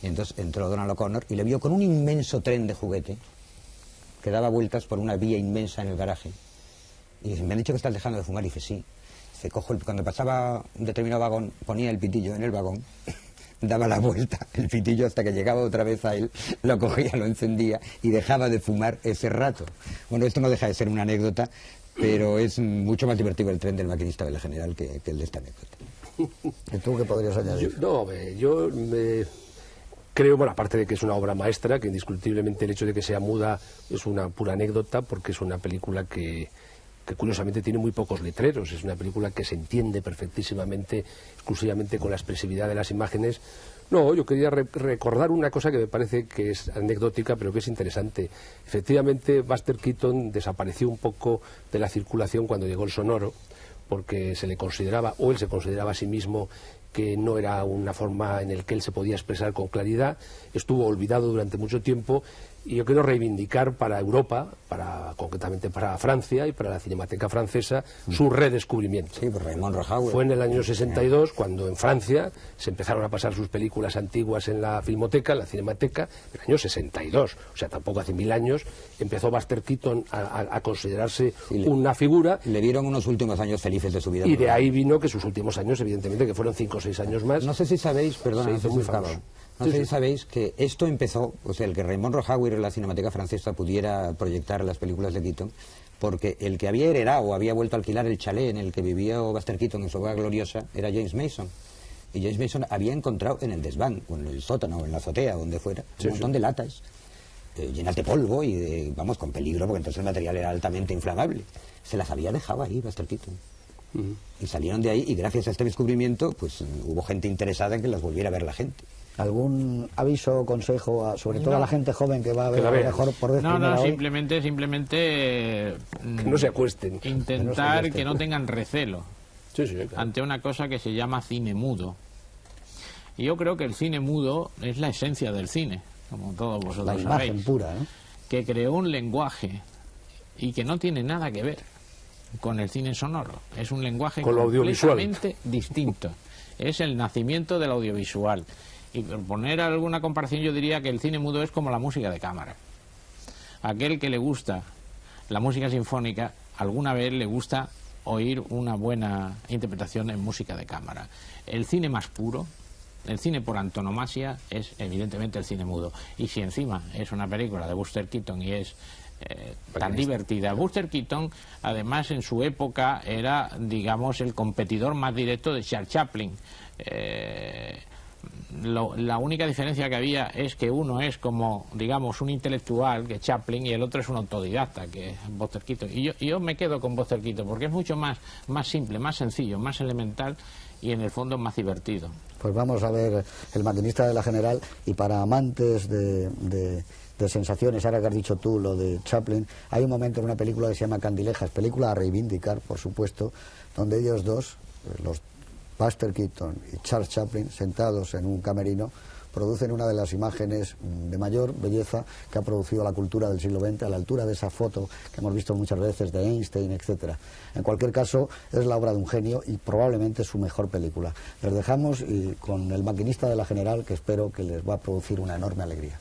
Y entonces entró Donald O'Connor y le vio con un inmenso tren de juguete que daba vueltas por una vía inmensa en el garaje. Y dice: me han dicho que estás dejando de fumar. Y dice: sí. Dice: cuando pasaba un determinado vagón, ponía el pitillo en el vagón, daba la vuelta el pitillo hasta que llegaba otra vez a él, lo cogía, lo encendía y dejaba de fumar ese rato. Bueno, esto no deja de ser una anécdota, pero es mucho más divertido el tren del maquinista de la General que el de esta anécdota. ¿Y tú qué podrías añadir? Yo creo, bueno, aparte de que es una obra maestra, que indiscutiblemente el hecho de que sea muda es una pura anécdota, porque es una película que curiosamente tiene muy pocos letreros. Es una película que se entiende perfectísimamente, exclusivamente con la expresividad de las imágenes. No, yo quería recordar una cosa que me parece que es anecdótica, pero que es interesante. Efectivamente, Buster Keaton desapareció un poco de la circulación cuando llegó el sonoro, porque se le consideraba, o él se consideraba a sí mismo, que no era una forma en la que él se podía expresar con claridad. Estuvo olvidado durante mucho tiempo Y yo quiero reivindicar para Europa, concretamente para Francia y para la Cinemateca Francesa, su redescubrimiento. Sí, por Raymond Rohauer. Fue en el año 62 cuando en Francia se empezaron a pasar sus películas antiguas en la Filmoteca, en la Cinemateca, en el año 62. O sea, tampoco hace 1000 años empezó Buster Keaton a considerarse una figura. Le dieron unos últimos años felices de su vida. Y de ahí vino que sus últimos años, evidentemente, que fueron 5 o 6 años más. No sé si sabéis, perdona, se hizo muy famoso. No sé si sabéis que esto empezó, o sea, el que Raymond Rohauer en la Cinemateca Francesa pudiera proyectar las películas de Keaton, porque el que había heredado o había vuelto a alquilar el chalet en el que vivía Buster Keaton en su época gloriosa era James Mason. Y James Mason había encontrado en el desván, o en el sótano, o en la azotea, donde fuera, un montón de latas llenas de polvo y vamos, con peligro, porque entonces el material era altamente inflamable. Se las había dejado ahí Buster Keaton. Y salieron de ahí, y gracias a este descubrimiento, pues hubo gente interesada en que las volviera a ver la gente. ¿Algún aviso o consejo, sobre todo a la gente joven que va a ver a lo mejor por vez primera No, hoy? simplemente que no se acuesten. Intentar que no tengan recelo Claro. ante una cosa que se llama cine mudo. Y yo creo que el cine mudo es la esencia del cine, como todos vosotros La imagen sabéis, pura, ¿no? que creó un lenguaje y que no tiene nada que ver con el cine sonoro. Es un lenguaje con lo audiovisual completamente distinto. Es el nacimiento del audiovisual. Y por poner alguna comparación, yo diría que el cine mudo es como la música de cámara. Aquel que le gusta la música sinfónica, alguna vez le gusta oír una buena interpretación en música de cámara. El cine más puro, el cine por antonomasia, es evidentemente el cine mudo. Y si encima es una película de Buster Keaton y es tan divertida. Buster Keaton, además, en su época era, digamos, el competidor más directo de Charles Chaplin. La única diferencia que había es que uno es como, digamos, un intelectual, que es Chaplin, y el otro es un autodidacta, que es Buster Keaton. Y yo me quedo con Buster Keaton porque es mucho más simple, más sencillo, más elemental y en el fondo más divertido. Pues vamos a ver El maquinista de la General, y para amantes de sensaciones, ahora que has dicho tú lo de Chaplin, hay un momento en una película que se llama Candilejas, película a reivindicar, por supuesto, donde ellos dos, los Buster Keaton y Charles Chaplin, sentados en un camerino, producen una de las imágenes de mayor belleza que ha producido la cultura del siglo XX, a la altura de esa foto que hemos visto muchas veces de Einstein, etcétera. En cualquier caso, es la obra de un genio y probablemente su mejor película. Les dejamos con El maquinista de la General, que espero que les va a producir una enorme alegría.